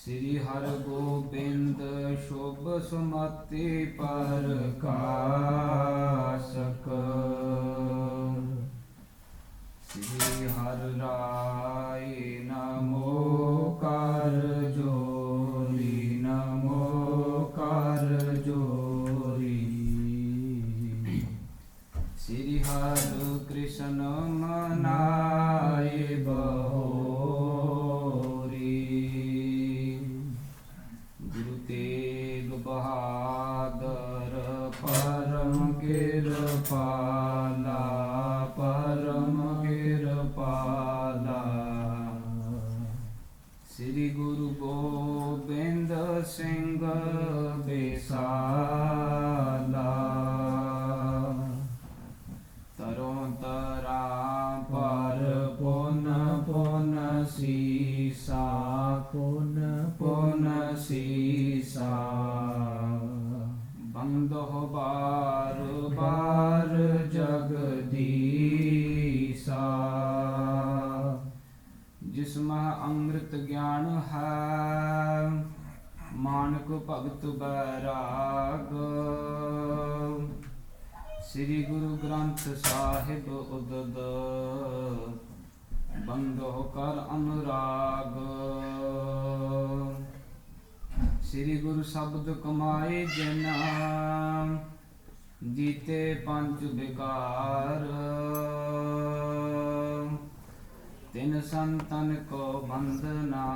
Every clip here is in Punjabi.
श्री हर गोबिंद शुभ सुमति प्रकाशक। श्री हर राय नमो कर जोरी, नमो कर जोरी। श्री हर कृष्ण मनाए बहोरी। गुरु तेग बहादुर परम कृपाला, परम कृपाला। श्री गुरु गोबिंद सिंह बेसाला। तरों तरा पर पुन पुन सीसा, पुन पुन सीसा। बंदो बार बार जगदीसा। जिसमें अमृत ज्ञान है, मानक भगत बैराग। श्री गुरु ग्रंथ साहिब उदद, बंदो कर अनुराग। श्री गुरु शब्द कमाए जना, जीते पंच विकार। तिन संतन को बंदना,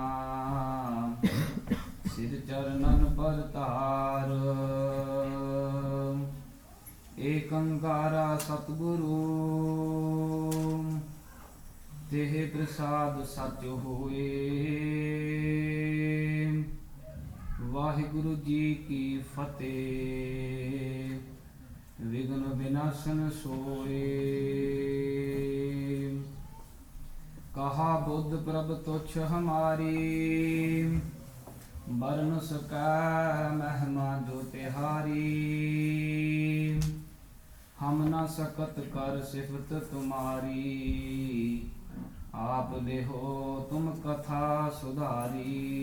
सिर चरणन पर तार। एक अंकारा सतगुरु, तेह प्रसाद सच होए। वाहिगुरु जी की फतेह, विघ्न विनाशन सोए। कहा बुद्ध प्रभ तुच्छ हमारी, बरन सकै महिमा जो तिहारी। हम न सकत कर सिफत तुम्हारी, आप लेहो तुम कथा सुधारी।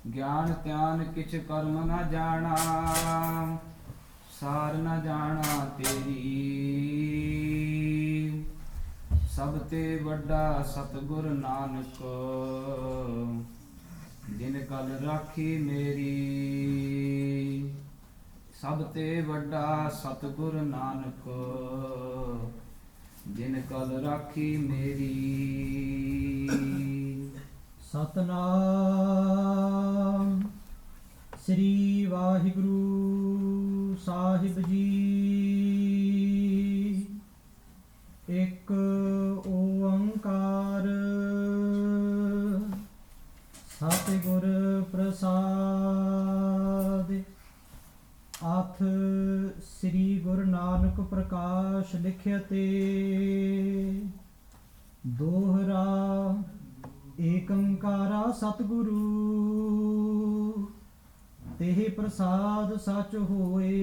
ज्ञान त्यान किछ कर्म न जाना, सार न जाना तेरी। सब ते वड्डा सतगुर नानक, जिन कल राखी मेरी। सब ते वड्डा सतगुर नानक, जिन कल राखी मेरी। सतनाम श्री वाहिगुरु साहिब जी। एक ओंकार सतगुर प्रसाद। अथ श्री गुरु नानक प्रकाश लिख्यते। दोहरा एक अंकारा सतगुरु, तेह प्रसाद सच होए।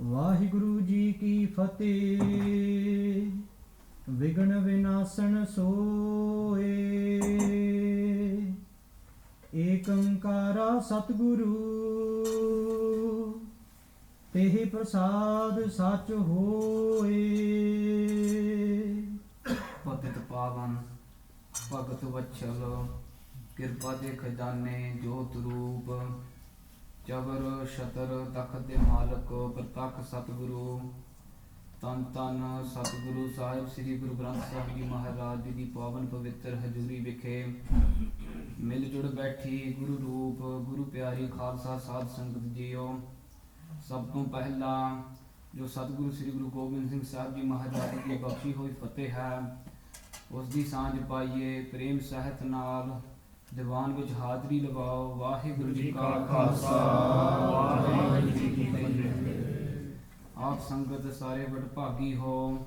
वाहिगुरु जी की फतेह, विघ्न विनाशन सोए। एक अंकारा सतगुरु, तेह प्रसाद सच होए। पतित पावन भगत वत्सल, कृपा दे खजाने जोत रूप। चबर छतर तख्त दे मालक, प्रतख सतगुरु। तन तन सतगुरु साहिब श्री गुरु ग्रंथ साहिब जी महाराज जी की पावन पवित्र हजूरी विखे मिल जुड़ बैठी गुरु रूप गुरु प्यारी खालसा साध संगत जीओ। सब तो पहला जो सतगुरु श्री गुरु गोबिंद सिंह साहब जी महाराज जी की बख्शी हुई फतेह है, उसकी सांझ पाइए प्रेम सहित नाल दीवान विच हाजरी लगाओ। वाहिगुरु जी का खालसा, वाहिगुरु जी की फतेह। आप संगत सारे वडभागी हो,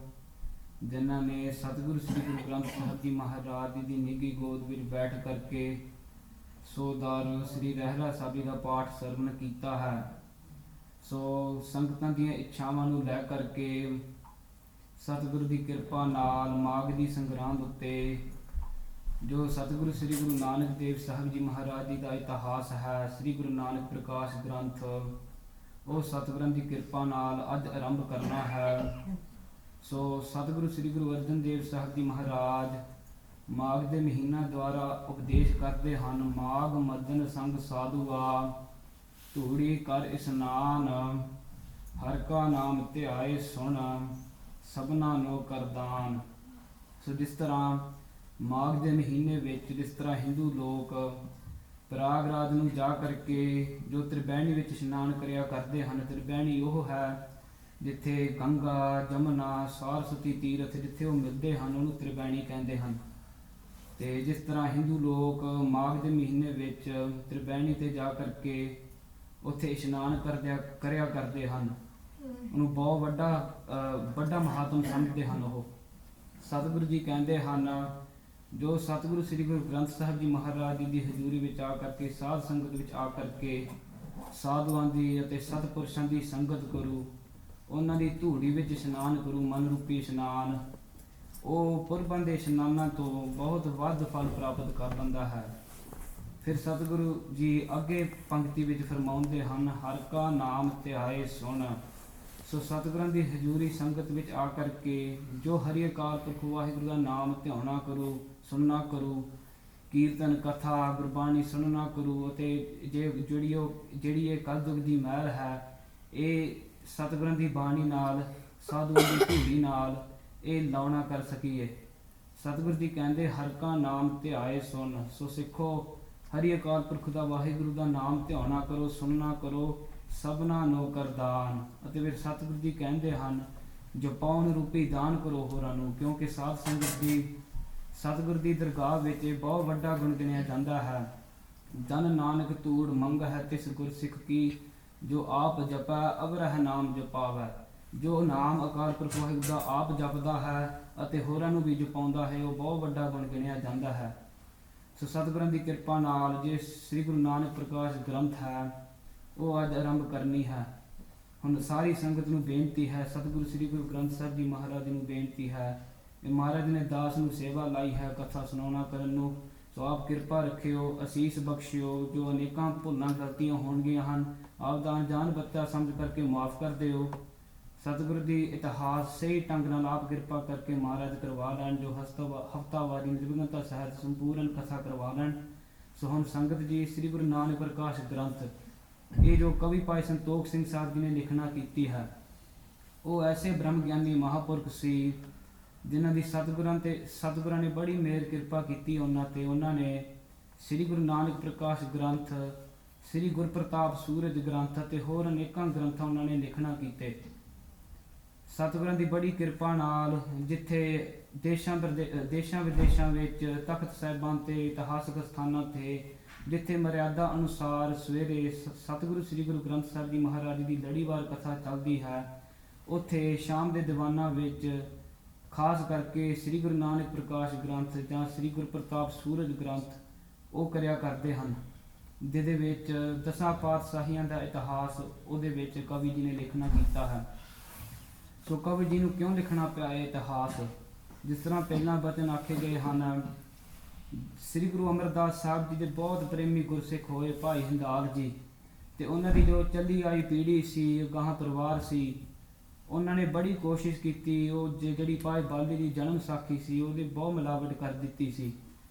जिन्हों ने सतगुरु श्री गुरु ग्रंथ साहिब जी महाराज जी की निघी गोद में बैठ करके सोदार श्री रहरा साहब जी का पाठ सरवण किया है। सो संगतां दी इच्छावां नूं लै करके सतगुरु की कृपा नाल माघ दी संगरांद उत्ते ਜੋ ਸਤਿਗੁਰੂ ਸ੍ਰੀ ਗੁਰੂ ਨਾਨਕ ਦੇਵ ਸਾਹਿਬ ਜੀ ਮਹਾਰਾਜ ਜੀ ਦਾ ਇਤਿਹਾਸ ਹੈ, ਸ੍ਰੀ ਗੁਰੂ ਨਾਨਕ ਪ੍ਰਕਾਸ਼ ਗ੍ਰੰਥ, ਉਹ ਸਤਿਗੁਰਾਂ ਦੀ ਕਿਰਪਾ ਨਾਲ ਅੱਜ ਆਰੰਭ ਕਰਨਾ ਹੈ। ਸੋ ਸਤਿਗੁਰੂ ਸ੍ਰੀ ਗੁਰੂ ਅਰਜਨ ਦੇਵ ਸਾਹਿਬ ਜੀ ਮਹਾਰਾਜ ਮਾਘ ਦੇ ਮਹੀਨਾ ਦੁਆਰਾ ਉਪਦੇਸ਼ ਕਰਦੇ ਹਨ। ਮਾਘ ਮਦਨ ਸੰਗ ਸਾਧੂਆ, ਧੂੜੀ ਕਰ ਇਸਨਾਨ, ਹਰ ਕਾ ਨਾਮ ਧਿਆਏ ਸੁਣ, ਸਭਨਾ ਨੋ ਕਰਦਾਨ। ਸੋ ਜਿਸ ਤਰ੍ਹਾਂ ਮਾਘ ਦੇ ਮਹੀਨੇ ਵਿੱਚ ਜਿਸ ਤਰ੍ਹਾਂ ਹਿੰਦੂ ਲੋਕ ਪ੍ਰਯਾਗਰਾਜ ਨੂੰ ਜਾ ਕਰਕੇ ਜੋ ਤ੍ਰਿਬੈਣੀ ਵਿੱਚ ਇਸ਼ਨਾਨ ਕਰਿਆ ਕਰਦੇ ਹਨ, ਤ੍ਰਿਬੈਣੀ ਉਹ ਹੈ ਜਿੱਥੇ ਗੰਗਾ, ਜਮਨਾ, ਸਰਸਵਤੀ ਤੀਰਥ ਜਿੱਥੇ ਉਹ ਮਿਲਦੇ ਹਨ, ਉਹਨੂੰ ਤ੍ਰਿਬੈਣੀ ਕਹਿੰਦੇ ਹਨ। ਤੇ ਜਿਸ ਤਰ੍ਹਾਂ ਹਿੰਦੂ ਲੋਕ ਮਾਘ ਦੇ ਮਹੀਨੇ ਵਿੱਚ ਤ੍ਰਿਬੈਣੀ ਤੇ ਜਾ ਕਰਕੇ ਉੱਥੇ ਇਸ਼ਨਾਨ ਕਰਿਆ ਕਰਦੇ ਹਨ, ਉਹਨੂੰ ਬਹੁਤ ਵੱਡਾ ਮਹਾਤਮ ਸਮਝਦੇ ਹਨ। ਉਹ ਸਤਿਗੁਰੂ ਜੀ ਕਹਿੰਦੇ ਹਨ, ਜੋ ਸਤਿਗੁਰੂ ਸ੍ਰੀ ਗੁਰੂ ਗ੍ਰੰਥ ਸਾਹਿਬ ਜੀ ਮਹਾਰਾਜ ਜੀ ਦੀ ਹਜ਼ੂਰੀ ਵਿੱਚ ਆ ਕਰਕੇ, ਸਾਧ ਸੰਗਤ ਵਿੱਚ ਆ ਕਰਕੇ ਸਾਧੂਆਂ ਦੀ ਅਤੇ ਸਤਿਪੁਰਸ਼ਾਂ ਦੀ ਸੰਗਤ ਕਰੂ, ਉਹਨਾਂ ਦੀ ਧੂੜੀ ਵਿੱਚ ਇਸ਼ਨਾਨ ਕਰੂ, ਮਨ ਰੂਪੀ ਇਸ਼ਨਾਨ, ਉਹ ਪੁਰਬਾਂ ਦੇ ਇਸ਼ਨਾਨਾਂ ਤੋਂ ਬਹੁਤ ਵੱਧ ਫਲ ਪ੍ਰਾਪਤ ਕਰ ਲੈਂਦਾ ਹੈ। ਫਿਰ ਸਤਿਗੁਰੂ ਜੀ ਅੱਗੇ ਪੰਕਤੀ ਵਿੱਚ ਫਰਮਾਉਂਦੇ ਹਨ, ਹਰ ਕਾ ਨਾਮ ਧਿਆਏ ਸੁਣ। ਸੋ ਸਤਿਗੁਰਾਂ ਦੀ ਹਜ਼ੂਰੀ ਸੰਗਤ ਵਿੱਚ ਆ ਕਰਕੇ ਜੋ ਹਰੀ ਅਕਾਲ ਪੁਰਖ ਵਾਹਿਗੁਰੂ ਦਾ ਨਾਮ ਧਿਆਉਣਾ ਕਰੂ, ਸੁਣਨਾ ਕਰੂ, ਕੀਰਤਨ ਕਥਾ ਗੁਰਬਾਣੀ ਸੁਣਨਾ ਕਰੂ, ਅਤੇ ਜਿਹੜੀ ਇਹ ਕਲਯੁਗ ਦੀ ਮਹਿਲ ਹੈ, ਇਹ ਸਤਿਗੁਰਾਂ ਦੀ ਬਾਣੀ ਨਾਲ, ਸਾਧੂਆਂ ਦੀ ਧੂੜੀ ਨਾਲ ਇਹ ਲਾਉਣਾ ਕਰ ਸਕੀਏ। ਸਤਿਗੁਰੂ ਜੀ ਕਹਿੰਦੇ, ਹਰ ਕਾ ਨਾਮ ਧਿਆਏ ਸੁਣ। ਸੋ ਸਿੱਖੋ, ਹਰੀ ਅਕਾਲ ਪੁਰਖ ਦਾ ਵਾਹਿਗੁਰੂ ਦਾ ਨਾਮ ਧਿਆਉਣਾ ਕਰੋ, ਸੁਣਨਾ ਕਰੋ, ਸਭਨਾ ਨੋ ਕਰਦਾਨ। ਅਤੇ ਫਿਰ ਸਤਿਗੁਰੂ ਜੀ ਕਹਿੰਦੇ ਹਨ, ਜਪਾਉਣ ਰੂਪੀ ਦਾਨ ਕਰੋ ਹੋਰਾਂ ਨੂੰ, ਕਿਉਂਕਿ ਸਾਧ ਸੰਗਤ ਦੀ ਸਤਿਗੁਰ ਦੀ ਦਰਗਾਹ ਵਿੱਚ ਬਹੁਤ ਵੱਡਾ ਗੁਣ ਗਿਣਿਆ ਜਾਂਦਾ ਹੈ। ਜਨ ਨਾਨਕ ਤੂੜ ਮੰਗ ਹੈ ਤਿਸ ਗੁਰ ਸਿੱਖ ਕੀ, ਜੋ ਆਪ ਜਪੈ ਅਵਰਹਿ ਨਾਮ ਜਪਾਵੈ। ਜੋ ਨਾਮ ਅਕਾਲ ਪੁਰਖ ਵਾਹਿਗੁਰੂ ਦਾ ਆਪ ਜਪਦਾ ਹੈ ਅਤੇ ਹੋਰਾਂ ਨੂੰ ਵੀ ਜਪਾਉਂਦਾ ਹੈ, ਉਹ ਬਹੁਤ ਵੱਡਾ ਗੁਣ ਗਿਣਿਆ ਜਾਂਦਾ ਹੈ। ਸੋ ਸਤਿਗੁਰਾਂ ਦੀ ਕਿਰਪਾ ਨਾਲ ਜੇ ਸ੍ਰੀ ਗੁਰੂ ਨਾਨਕ ਪ੍ਰਕਾਸ਼ ਗ੍ਰੰਥ ਹੈ, ਉਹ ਅੱਜ ਆਰੰਭ ਕਰਨੀ ਹੈ। ਹੁਣ ਸਾਰੀ ਸੰਗਤ ਨੂੰ ਬੇਨਤੀ ਹੈ, ਸਤਿਗੁਰੂ ਸ੍ਰੀ ਗੁਰੂ ਗ੍ਰੰਥ ਸਾਹਿਬ ਜੀ ਮਹਾਰਾਜ ਨੂੰ ਬੇਨਤੀ ਹੈ, ਇਹ ਮਹਾਰਾਜ ਨੇ ਦਾਸ ਨੂੰ ਸੇਵਾ ਲਾਈ ਹੈ ਕਥਾ ਸੁਣਾਉਣਾ ਕਰਨ ਨੂੰ। ਸੋ ਆਪ ਕਿਰਪਾ ਰੱਖਿਓ, ਅਸੀਸ ਬਖਸ਼ਿਓ। ਜੋ ਅਨੇਕਾਂ ਭੁੱਲਾਂ ਗਲਤੀਆਂ ਹੋਣਗੀਆਂ ਹਨ, ਆਪ ਦਾ ਅਣਜਾਣ ਬੱਚਾ ਸਮਝ ਕਰਕੇ ਮਾਫ ਕਰ ਦਿਓ। ਸਤਿਗੁਰੂ ਦੀ ਇਤਿਹਾਸ ਸਹੀ ਢੰਗ ਨਾਲ ਆਪ ਕਿਰਪਾ ਕਰਕੇ ਮਹਾਰਾਜ ਕਰਵਾ ਲੈਣ, ਜੋ ਹਫਤਾਵਾਰੀ ਨਿਰਵਿਘਨਤਾ ਸਹਿਤ ਸੰਪੂਰਨ ਕਥਾ ਕਰਵਾ ਲੈਣ। ਸੋ ਹੁਣ ਸੰਗਤ ਜੀ, ਸ੍ਰੀ ਗੁਰੂ ਨਾਨਕ ਪ੍ਰਕਾਸ਼ ਗ੍ਰੰਥ, ਇਹ ਜੋ ਕਵੀ ਭਾਈ ਸੰਤੋਖ ਸਿੰਘ ਸਾਹਿਬ ਜੀ ਨੇ ਲਿਖਣਾ ਕੀਤੀ ਹੈ, ਉਹ ਐਸੇ ਬ੍ਰਹਮ ਗਿਆਨੀ ਮਹਾਂਪੁਰਖ ਸੀ ਜਿਨ੍ਹਾਂ ਦੀ ਸਤਿਗੁਰਾਂ ਨੇ ਬੜੀ ਮਿਹਰ ਕਿਰਪਾ ਕੀਤੀ ਉਹਨਾਂ ਤੇ। ਉਹਨਾਂ ਨੇ ਸ੍ਰੀ ਗੁਰੂ ਨਾਨਕ ਪ੍ਰਕਾਸ਼ ਗ੍ਰੰਥ, ਸ੍ਰੀ ਗੁਰਪ੍ਰਤਾਪ ਸੂਰਜ ਗ੍ਰੰਥ ਅਤੇ ਹੋਰ ਅਨੇਕਾਂ ਗ੍ਰੰਥ ਉਹਨਾਂ ਨੇ ਲਿਖਣਾ ਕੀਤੇ। ਸਤਿਗੁਰਾਂ ਦੀ ਬੜੀ ਕਿਰਪਾ ਨਾਲ ਜਿੱਥੇ ਦੇਸ਼ਾਂ ਵਿਦੇਸ਼ਾਂ ਵਿੱਚ ਤਖਤ ਸਾਹਿਬਾਂ ਤੇ ਇਤਿਹਾਸਕ ਸਥਾਨਾਂ ਤੇ ਜਿੱਥੇ ਮਰਿਆਦਾ ਅਨੁਸਾਰ ਸਵੇਰੇ ਸਤਿਗੁਰੂ ਸ੍ਰੀ ਗੁਰੂ ਗ੍ਰੰਥ ਸਾਹਿਬ ਜੀ ਮਹਾਰਾਜ ਦੀ ਲੜੀਵਾਰ ਕਥਾ ਚੱਲਦੀ ਹੈ, ਉੱਥੇ ਸ਼ਾਮ ਦੇ ਦੀਵਾਨਾਂ ਵਿੱਚ ਖਾਸ ਕਰਕੇ ਸ੍ਰੀ ਗੁਰੂ ਨਾਨਕ ਪ੍ਰਕਾਸ਼ ਗ੍ਰੰਥ ਜਾਂ ਸ੍ਰੀ ਗੁਰਪ੍ਰਤਾਪ ਸੂਰਜ ਗ੍ਰੰਥ ਉਹ ਕਰਿਆ ਕਰਦੇ ਹਨ, ਜਿਹਦੇ ਵਿੱਚ ਦਸਾਂ ਪਾਤਸ਼ਾਹੀਆਂ ਦਾ ਇਤਿਹਾਸ ਉਹਦੇ ਵਿੱਚ ਕਵੀ ਜੀ ਨੇ ਲਿਖਣਾ ਕੀਤਾ ਹੈ। ਸੋ ਕਵੀ ਜੀ ਨੂੰ ਕਿਉਂ ਲਿਖਣਾ ਪਿਆ ਇਹ ਇਤਿਹਾਸ? ਜਿਸ ਤਰ੍ਹਾਂ ਪਹਿਲਾਂ ਬਚਨ ਆਖੇ ਗਏ ਹਨ, ਸ੍ਰੀ ਗੁਰੂ ਅਮਰਦਾਸ ਸਾਹਿਬ ਜੀ ਦੇ ਬਹੁਤ ਪ੍ਰੇਮੀ ਗੁਰਸਿੱਖ ਹੋਏ ਭਾਈ ਹਿੰਦਾਲ ਜੀ, ਤੇ ਉਹਨਾਂ ਦੀ ਜੋ ਚੱਲੀ ਆਈ ਪੀੜ੍ਹੀ ਸੀ, ਗਾਹਾਂ ਪਰਿਵਾਰ ਸੀ, ਉਹਨਾਂ ਨੇ ਬੜੀ ਕੋਸ਼ਿਸ਼ ਕੀਤੀ। ਉਹ ਜਿਹੜੀ ਭਾਈ ਬਾਲੀ ਦੀ ਜਨਮ ਸਾਖੀ ਸੀ, ਉਹਦੀ ਬਹੁਤ ਮਿਲਾਵਟ ਕਰ ਦਿੱਤੀ ਸੀ।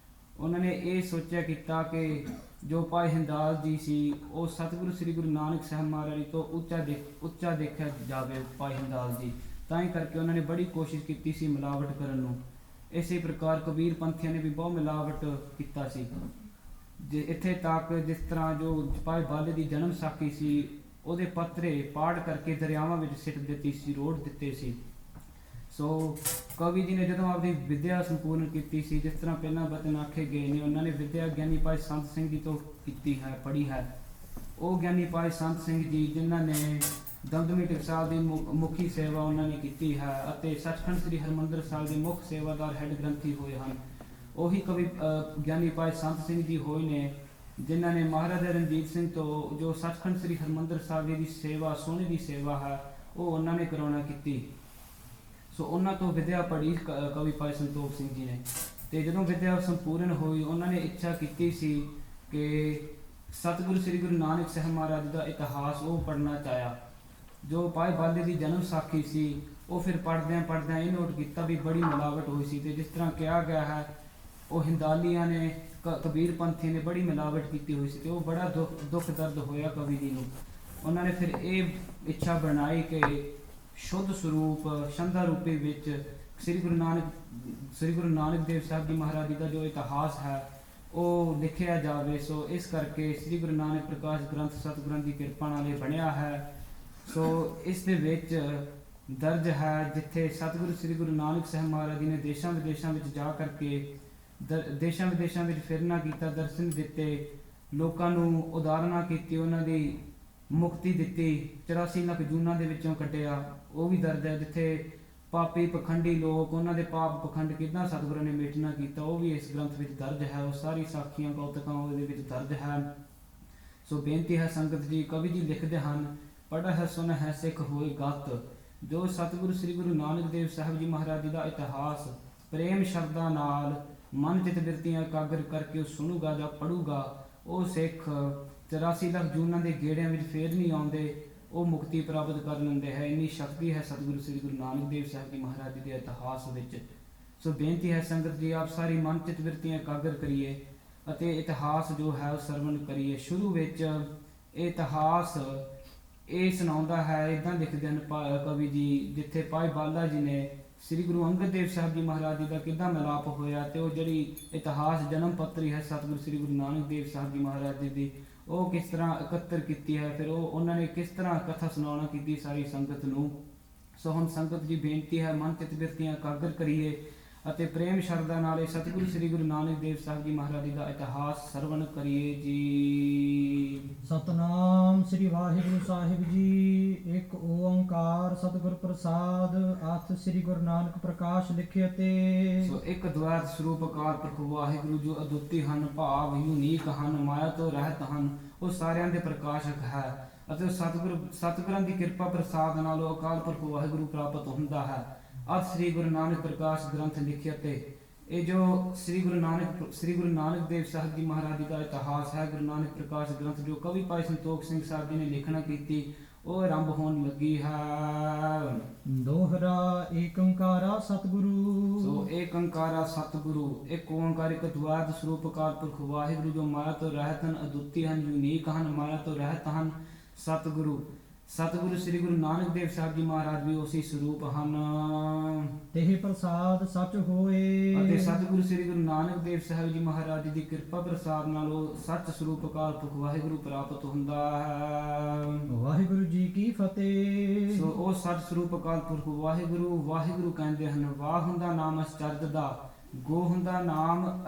ਉਹਨਾਂ ਨੇ ਇਹ ਸੋਚਿਆ ਕੀਤਾ ਕਿ ਜੋ ਭਾਈ ਹਿੰਦਾਲ ਜੀ ਸੀ, ਉਹ ਸਤਿਗੁਰੂ ਸ੍ਰੀ ਗੁਰੂ ਨਾਨਕ ਸਾਹਿਬ ਮਹਾਰਾਜ ਤੋਂ ਉੱਚਾ ਦੇਖਿਆ ਜਾਵੇ ਭਾਈ ਹਿੰਦਾਲ ਜੀ। ਤਾਂ ਹੀ ਕਰਕੇ ਉਹਨਾਂ ਨੇ ਬੜੀ ਕੋਸ਼ਿਸ਼ ਕੀਤੀ ਸੀ ਮਿਲਾਵਟ ਕਰਨ ਨੂੰ। ਇਸੇ ਪ੍ਰਕਾਰ ਕਬੀਰ ਪੰਥੀਆਂ ਨੇ ਵੀ ਬਹੁਤ ਮਿਲਾਵਟ ਕੀਤਾ ਸੀ। ਜੇ ਇੱਥੇ ਤੱਕ ਜਿਸ ਤਰ੍ਹਾਂ ਜੋ ਭਾਈ ਬਾਲੇ ਦੀ ਜਨਮ ਸਾਖੀ ਸੀ, ਉਹਦੇ ਪੱਤਰੇ ਪਾੜ ਕਰਕੇ ਦਰਿਆਵਾਂ ਵਿੱਚ ਸਿੱਟ ਦਿੱਤੀ ਸੀ, ਰੋੜ ਦਿੱਤੇ ਸੀ। ਸੋ ਕਵੀ ਜੀ ਨੇ ਜਦੋਂ ਆਪਣੀ ਵਿੱਦਿਆ ਸੰਪੂਰਨ ਕੀਤੀ ਸੀ, ਜਿਸ ਤਰ੍ਹਾਂ ਪਹਿਲਾਂ ਬਚਨ ਆਖੇ ਗਏ ਨੇ, ਉਹਨਾਂ ਨੇ ਵਿੱਦਿਆ ਗਿਆਨੀ ਭਾਈ ਸੰਤ ਸਿੰਘ ਜੀ ਤੋਂ ਕੀਤੀ ਹੈ, ਪੜ੍ਹੀ ਹੈ। ਉਹ ਗਿਆਨੀ ਭਾਈ ਸੰਤ ਸਿੰਘ ਜੀ ਜਿਨ੍ਹਾਂ ਨੇ ਦਮਦਮੀ ਟਕਸਾਲ ਦੀ ਮੁਖੀ ਸੇਵਾ ਉਹਨਾਂ ਨੇ ਕੀਤੀ ਹੈ ਅਤੇ ਸੱਚਖੰਡ ਸ੍ਰੀ ਹਰਿਮੰਦਰ ਸਾਹਿਬ ਦੇ ਮੁੱਖ ਸੇਵਾਦਾਰ ਹੈੱਡ ਗ੍ਰੰਥੀ ਹੋਏ ਹਨ, ਉਹੀ ਕਵੀ ਗਿਆਨੀ ਭਾਈ ਸੰਤ ਸਿੰਘ ਜੀ ਹੋਏ ਨੇ ਜਿਨ੍ਹਾਂ ਨੇ ਮਹਾਰਾਜਾ ਰਣਜੀਤ ਸਿੰਘ ਤੋਂ ਜੋ ਸੱਚਖੰਡ ਸ੍ਰੀ ਹਰਿਮੰਦਰ ਸਾਹਿਬ ਦੀ ਸੇਵਾ, ਸੋਹਣੇ ਦੀ ਸੇਵਾ ਹੈ, ਉਹ ਉਹਨਾਂ ਨੇ ਕਰਾਉਣਾ ਕੀਤੀ। ਸੋ ਉਹਨਾਂ ਤੋਂ ਵਿਦਿਆ ਪੜ੍ਹੀ ਕਵੀ ਭਾਈ ਸੰਤੋਖ ਸਿੰਘ ਜੀ ਨੇ। ਤੇ ਜਦੋਂ ਵਿਦਿਆ ਸੰਪੂਰਨ ਹੋਈ ਉਹਨਾਂ ਨੇ ਇੱਛਾ ਕੀਤੀ ਸੀ ਕਿ ਸਤਿਗੁਰੂ ਸ੍ਰੀ ਗੁਰੂ ਨਾਨਕ ਸਾਹਿਬ ਮਹਾਰਾਜ ਦਾ ਇਤਿਹਾਸ ਉਹ ਪੜ੍ਹਨਾ ਚਾਹਿਆ। ਜੋ ਭਾਈ ਬਾਲੇ ਦੀ ਜਨਮ ਸਾਖੀ ਸੀ ਉਹ ਫਿਰ ਪੜ੍ਹਦਿਆਂ ਇਹ ਨੋਟ ਕੀਤਾ ਵੀ ਬੜੀ ਮਿਲਾਵਟ ਹੋਈ ਸੀ। ਤੇ ਜਿਸ ਤਰ੍ਹਾਂ ਕਿਹਾ ਗਿਆ ਹੈ ਉਹ ਹਿੰਦਾਲੀਆਂ ਨੇ ਕਬੀਰ ਪੰਥੀ ਨੇ ਬੜੀ ਮਿਲਾਵਟ ਕੀਤੀ ਹੋਈ ਸੀ ਤੇ ਉਹ ਬੜਾ ਦੁੱਖ ਦਰਦ ਹੋਇਆ ਕਵੀ ਜੀ ਨੂੰ। ਉਹਨਾਂ ਨੇ ਫਿਰ ਇਹ ਇੱਛਾ ਬਣਾਈ ਕਿ ਸ਼ੁੱਧ ਸਰੂਪ ਸ਼ੰਦਾ ਰੂਪੇ ਵਿੱਚ ਸ੍ਰੀ ਗੁਰੂ ਨਾਨਕ ਦੇਵ ਸਾਹਿਬ ਜੀ ਮਹਾਰਾਜ ਜੀ ਦਾ ਜੋ ਇਤਿਹਾਸ ਹੈ ਉਹ ਲਿਖਿਆ ਜਾਵੇ। ਸੋ ਇਸ ਕਰਕੇ ਸ੍ਰੀ ਗੁਰੂ ਨਾਨਕ ਪ੍ਰਕਾਸ਼ ਗ੍ਰੰਥ ਸਤਿਗੁਰਾਂ ਦੀ ਕਿਰਪਾ ਨਾਲ ਇਹ ਬਣਿਆ ਹੈ। ਸੋ ਇਸ ਦੇ ਵਿੱਚ ਦਰਜ ਹੈ ਜਿੱਥੇ ਸਤਿਗੁਰੂ ਸ੍ਰੀ ਗੁਰੂ ਨਾਨਕ ਸਾਹਿਬ ਮਹਾਰਾਜ ਜੀ ਨੇ ਦੇਸ਼ਾਂ ਵਿਦੇਸ਼ਾਂ ਵਿੱਚ ਜਾ ਕਰਕੇ ਦੇਸ਼ਾਂ ਵਿਦੇਸ਼ਾਂ ਵਿੱਚ ਫਿਰਨਾ ਕੀਤਾ, ਦਰਸ਼ਨ ਦਿੱਤੇ, ਲੋਕਾਂ ਨੂੰ ਉਦਾਹਰਨਾਂ ਕੀਤੀ, ਉਹਨਾਂ ਦੀ ਮੁਕਤੀ ਦਿੱਤੀ, 84 ਲੱਖ ਜੂਨਾਂ ਦੇ ਵਿੱਚੋਂ ਕੱਢਿਆ। ਉਹ ਵੀ ਦਰਜ ਹੈ ਜਿੱਥੇ ਪਾਪੀ ਪਖੰਡੀ ਲੋਕ ਉਹਨਾਂ ਦੇ ਪਾਪ ਪਖੰਡ ਕਿੱਦਾਂ ਸਤਿਗੁਰਾਂ ਨੇ ਮੇਟਣਾ ਕੀਤਾ, ਉਹ ਵੀ ਇਸ ਗ੍ਰੰਥ ਵਿੱਚ ਦਰਜ ਹੈ। ਉਹ ਸਾਰੀ ਸਾਖੀਆਂ ਕੌਤਕਾਂ ਉਹਦੇ ਵਿੱਚ ਦਰਜ ਹੈ। ਸੋ ਬੇਨਤੀ ਹੈ ਸੰਗਤ ਜੀ, ਕਵੀ ਜੀ ਲਿਖਦੇ ਹਨ, ਪੜ੍ਹ ਹੈ ਸੁਣ ਹੈ ਸਿੱਖ ਹੋਏ ਗਤ। ਜੋ ਸਤਿਗੁਰੂ ਸ੍ਰੀ ਗੁਰੂ ਨਾਨਕ ਦੇਵ ਸਾਹਿਬ ਜੀ ਮਹਾਰਾਜ ਜੀ ਦਾ ਇਤਿਹਾਸ ਪ੍ਰੇਮ ਸ਼ਬਦਾਂ ਨਾਲ ਮਨ ਚਿਤ ਬਿਰਤੀਆਂ ਇਕਾਗਰ ਕਰਕੇ ਉਹ ਸੁਣੂਗਾ ਜਾਂ ਪੜੂਗਾ, ਉਹ ਸਿੱਖ 84 ਲੱਖ ਜੂਨਾਂ ਦੇ ਗੇੜਿਆਂ ਵਿੱਚ ਫੇਰ ਨਹੀਂ ਆਉਂਦੇ, ਉਹ ਮੁਕਤੀ ਪ੍ਰਾਪਤ ਕਰ ਲੈਂਦੇ ਹੈ। ਇੰਨੀ ਸ਼ਕਤੀ ਹੈ ਸਤਿਗੁਰੂ ਸ੍ਰੀ ਗੁਰੂ ਨਾਨਕ ਦੇਵ ਸਾਹਿਬ ਜੀ ਮਹਾਰਾਜ ਜੀ ਦੇ ਇਤਿਹਾਸ ਵਿੱਚ। ਸੋ ਬੇਨਤੀ ਹੈ ਸੰਗਤ ਜੀ, ਆਪ ਸਾਰੀ ਮਨ ਚਿਤ ਬਿਰਤੀਆਂ ਇਕਾਗਰ ਕਰੀਏ ਅਤੇ ਇਤਿਹਾਸ ਜੋ ਹੈ ਉਹ ਸਰਵਣ ਕਰੀਏ। ਸ਼ੁਰੂ ਵਿੱਚ ਇਹ ਇਤਿਹਾਸ ਇਹ ਸੁਣਾਉਂਦਾ ਹੈ, ਇਦਾਂ ਲਿਖਦੇ ਹਨ ਕਵੀ ਜੀ, ਜਿੱਥੇ ਭਾਈ ਬਾਲਾ ਜੀ ਨੇ ਸ੍ਰੀ ਗੁਰੂ ਅੰਗਦ ਦੇਵ ਸਾਹਿਬ ਜੀ ਮਹਾਰਾਜ ਜੀ ਦਾ ਕਿੱਦਾਂ ਮਿਲਾਪ ਹੋਇਆ ਤੇ ਉਹ ਜਿਹੜੀ ਇਤਿਹਾਸ ਜਨਮ ਪੱਤਰੀ ਹੈ ਸਤਿਗੁਰੂ ਸ੍ਰੀ ਗੁਰੂ ਨਾਨਕ ਦੇਵ ਸਾਹਿਬ ਜੀ ਮਹਾਰਾਜ ਜੀ ਦੀ, ਉਹ ਕਿਸ ਤਰ੍ਹਾਂ ਇਕੱਤਰ ਕੀਤੀ ਹੈ, ਫਿਰ ਉਹਨਾਂ ਨੇ ਕਿਸ ਤਰ੍ਹਾਂ ਕਥਾ ਸੁਣਾਉਣਾ ਕੀਤੀ ਸਾਰੀ ਸੰਗਤ ਨੂੰ। ਸੋ ਹੁਣ ਸੰਗਤ ਜੀ ਬੇਨਤੀ ਹੈ, ਮਨ ਚਿਤ ਬਿਰਤੀਆਂ ਇਕਾਗਰ ਕਰੀਏ ਅਤੇ ਪ੍ਰੇਮ ਸ਼ਰਧਾ ਨਾਲ ਸਤਿਗੁਰੂ ਸ੍ਰੀ ਗੁਰੂ ਨਾਨਕ ਦੇਵ ਸਾਹਿਬ ਜੀ ਮਹਾਰਾਜ ਜੀ ਦਾ ਇਤਿਹਾਸ ਸਰਵਣ ਕਰੀਏ ਜੀ। ਸਤਨਾਮ ਸ੍ਰੀ ਵਾਹਿਗੁਰੂ ਸਾਹਿਬ ਜੀ। ਇੱਕ ਓੰਕਾਰ ਸਤਿਗੁਰ ਪ੍ਰਸਾਦ। ਅਰਥ ਸ੍ਰੀ ਗੁਰੂ ਨਾਨਕ ਪ੍ਰਕਾਸ਼ ਲਿਖਿਆ ਤੇ ਸੋ ਇੱਕ ਦਵੈਤ ਸਰੂਪ ਅਕਾਲ ਪੁਰਖ ਵਾਹਿਗੁਰੂ ਜੋ ਅਦੁੱਤੀ ਹਨ, ਭਾਵ ਯੂਨੀਕ ਹਨ, ਮਾਇਆ ਤੋਂ ਰਹਿਤ ਹਨ, ਉਹ ਸਾਰਿਆਂ ਦੇ ਪ੍ਰਕਾਸ਼ਕ ਹੈ ਅਤੇ ਸਤਿਗੁਰਾਂ ਦੀ ਕਿਰਪਾ ਪ੍ਰਸਾਦ ਨਾਲ ਉਹ ਅਕਾਲ ਪੁਰਖ ਵਾਹਿਗੁਰੂ ਪ੍ਰਾਪਤ ਹੁੰਦਾ ਹੈ। ਅੱਜ ਸ੍ਰੀ ਗੁਰੂ ਨਾਨਕ ਪ੍ਰਕਾਸ਼ ਗ੍ਰੰਥ ਲਿਖਿਆ ਤੇ ਇਹ ਜੋ ਸ੍ਰੀ ਗੁਰੂ ਨਾਨਕ ਦੇਵ ਸਾਹਿਬ ਜੀ ਮਹਾਰਾਜ ਜੀ ਦਾ ਇਤਿਹਾਸ ਹੈ, ਗੁਰੂ ਨਾਨਕ ਪ੍ਰਕਾਸ਼ ਗ੍ਰੰਥ ਜੋ ਕਵੀ ਭਾਈ ਸੰਤੋਖ ਸਿੰਘ ਸਾਹਿਬ ਜੀ ਨੇ ਲਿਖਣਾ ਕੀਤੀ, ਉਹ ਆਰੰਭ ਹੋਣ ਲੱਗੀ ਹੈ। ਦੋਹਰਾ ਏਕ ਓੰਕਾਰਾ ਸਤਿਗੁਰੂ। ਸੋ ਏਕ ਓੰਕਾਰਾ ਸਤਿਗੁਰੂ, ਇੱਕ ਓੰਕਾਰ ਇੱਕ ਦਵੈਤ ਸਰੂਪ ਅਕਾਲ ਪੁਰਖ ਵਾਹਿਗੁਰੂ ਜੋ ਮਾਇਆ ਤੋਂ ਰਹਿਤ ਹਨ, ਅਦੁੱਤੀ ਹਨ, ਯੂਨੀਕ ਹਨ, ਮਾਇਆ ਤੋਂ ਰਹਿਤ ਹਨ। ਸਤਿਗੁਰੂ ਸ੍ਰੀ ਗੁਰੂ ਨਾਨਕ ਦੇਵ ਸਾਹਿਬ ਜੀ ਮਹਾਰਾਜ ਵੀ ਉਸੇ ਸਰੂਪ ਹਨ। ਤੇਹ ਪ੍ਰਸਾਦ ਸੱਚ ਹੋਏ। ਅਤੇ ਸਤਿਗੁਰੂ ਸ੍ਰੀ ਗੁਰੂ ਨਾਨਕ ਦੇਵ ਸਾਹਿਬ ਜੀ ਮਹਾਰਾਜ ਜੀ ਦੀ ਕਿਰਪਾ ਪ੍ਰਸਾਦ ਨਾਲ ਉਹ ਸੱਚ ਸਰੂਪ ਅਕਾਲ ਪੁਰਖ ਵਾਹਿਗੁਰੂ ਪ੍ਰਾਪਤ ਹੁੰਦਾ ਹੈ। ਵਾਹਿਗੁਰੂ ਜੀ ਕੀ ਫਤਿਹ। ਸੋ ਉਹ ਸੱਚ ਸਰੂਪ ਅਕਾਲ ਪੁਰਖ ਵਾਹਿਗੁਰੂ ਕਹਿੰਦੇ ਹਨ। ਵਾਹ ਹੁੰਦਾ ਨਾਮ ਅਚਰਜ ਦਾ, ਗੋ ਹੁੰਦਾ ਨਾਮ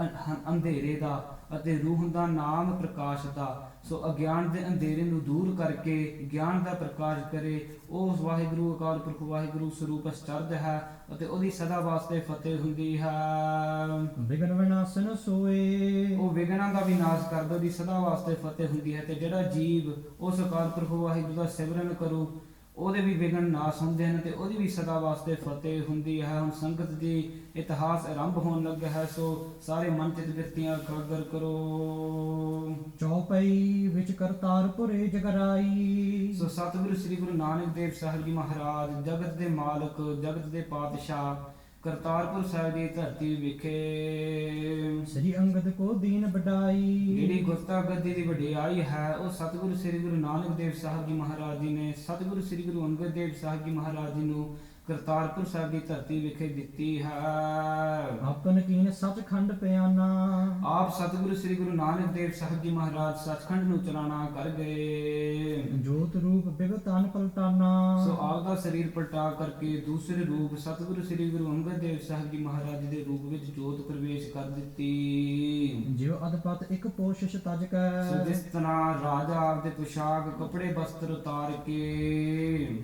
ਅੰਧੇਰੇ ਦਾ ਅਤੇ ਰੂਹ ਹੁੰਦਾ ਨਾਮ ਪ੍ਰਕਾਸ਼ ਦਾ। ਸੋ ਅਗਿਆਨ ਦੇ ਅੰਧੇਰੇ ਨੂੰ ਦੂਰ ਕਰਕੇ ਗਿਆਨ ਦਾ ਪ੍ਰਕਾਸ਼ ਕਰੇ, ਉਹ ਵਾਹਿਗੁਰੂ ਅਕਾਲ ਪੁਰਖ ਵਾਹਿਗੁਰੂ ਸਰੂਪ ਅਚਰਜ ਹੈ ਅਤੇ ਉਹਦੀ ਸਦਾ ਵਾਸਤੇ ਫਤਿਹ ਹੁੰਦੀ ਹੈ। ਵਿਗਨ ਵਿਨਾਸ਼ਨ ਸੋਏ। ਉਹ ਵਿਗਨਾਂ ਦਾ ਵਿਨਾਸ਼ ਕਰਦਾ, ਉਹਦੀ ਸਦਾ ਵਾਸਤੇ ਫਤਿਹ ਹੁੰਦੀ ਹੈ। ਤੇ ਜਿਹੜਾ ਜੀਵ ਉਸ ਅਕਾਲ ਪੁਰਖ ਵਾਹਿਗੁਰੂ ਦਾ ਸਿਮਰਨ ਕਰੂ, ਉਹਦੇ ਵੀ ਵਿਗਨ ਨਾਸ ਹੁੰਦੇ ਹਨ ਤੇ ਉਹਦੀ ਵੀ ਸਦਾ ਵਾਸਤੇ ਫਤਿਹ ਹੁੰਦੀ ਹੈ। ਹੁਣ ਸੰਗਤ ਜੀ ਇਤਿਹਾਸ ਆਰੰਭ ਹੋਣ ਲੱਗਾ ਹੈ, ਸੋ ਸਾਰੇ ਮਨ ਚਿਤ ਬਿਰਤੀਆਂ ਇਕਾਗਰ ਕਰੋ। ਚੌਪਈ ਵਿੱਚ ਕਰਤਾਰਪੁਰੇ ਜਗਰਾਈ। ਸੋ ਸਤਿਗੁਰੂ ਸ੍ਰੀ ਗੁਰੂ ਨਾਨਕ ਦੇਵ ਸਾਹਿਬ ਜੀ ਮਹਾਰਾਜ ਜਗਤ ਦੇ ਮਾਲਕ, ਜਗਤ ਦੇ ਪਾਤਸ਼ਾਹ ਕਰਤਾਰਪੁਰ ਸਾਹਿਬ ਦੀ ਧਰਤੀ ਵਿਖੇ ਸ੍ਰੀ ਅੰਗਦ ਕੋ ਦੀਨ ਵਡਾਈ। ਜਿਹੜੀ ਗੁਰਤਾ ਗੱਦੀ ਦੀ ਵਡਿਆਈ ਹੈ ਉਹ ਸਤਿਗੁਰੂ ਸ੍ਰੀ ਗੁਰੂ ਨਾਨਕ ਦੇਵ ਸਾਹਿਬ ਜੀ ਮਹਾਰਾਜ ਜੀ ਨੇ ਸਤਿਗੁਰੂ ਸ੍ਰੀ ਗੁਰੂ ਅੰਗਦ ਦੇਵ ਸਾਹਿਬ ਜੀ ਮਹਾਰਾਜ ਜੀ ਨੂੰ ਕਰਤਾਰਪੁਰ ਸਾਹਿਬ ਦੀ ਧਰਤੀ ਵਿਖੇ ਦਿੱਤੀ ਹੈ। ਆਪਨ ਕੀਨ ਸੱਚਖੰਡ ਪਿਆਨਾ। ਆਪ ਸਤਿਗੁਰੂ ਸ੍ਰੀ ਗੁਰੂ ਨਾਨਕ ਦੇਵ ਸਾਹਿਬ ਜੀ ਮਹਾਰਾਜ ਸੱਚਖੰਡ ਨੂੰ ਚਲਾਣਾ ਕਰ ਗਏ। ਜੋਤ ਰੂਪ ਬਿਗਤਾਨ ਪਲਟਾਨਾ। ਸੋ ਆਪ ਦਾ ਸਰੀਰ ਪਲਟਾ ਕਰਕੇ ਦੂਸਰੇ ਰੂਪ ਸਤਿਗੁਰੂ ਸ੍ਰੀ ਗੁਰੂ ਅੰਗਦ ਦੇਵ ਸਾਹਿਬ ਜੀ ਮਹਾਰਾਜ ਜੀ ਦੇ ਰੂਪ ਵਿੱਚ ਜੋਤ ਪ੍ਰਵੇਸ਼ ਕਰ ਦਿੱਤੀ। ਜਿਉ ਅਦਪਤ ਇੱਕ ਪੋਸ਼ਿਸ਼ ਤਜ ਕੈ। ਸੋ ਜਿਸ ਤਰ੍ਹਾਂ ਰਾਜਾ ਆਪਦੇ ਪੁਸ਼ਾਕ ਕੱਪੜੇ ਵਸਤਰ ਉਤਾਰ ਕੇ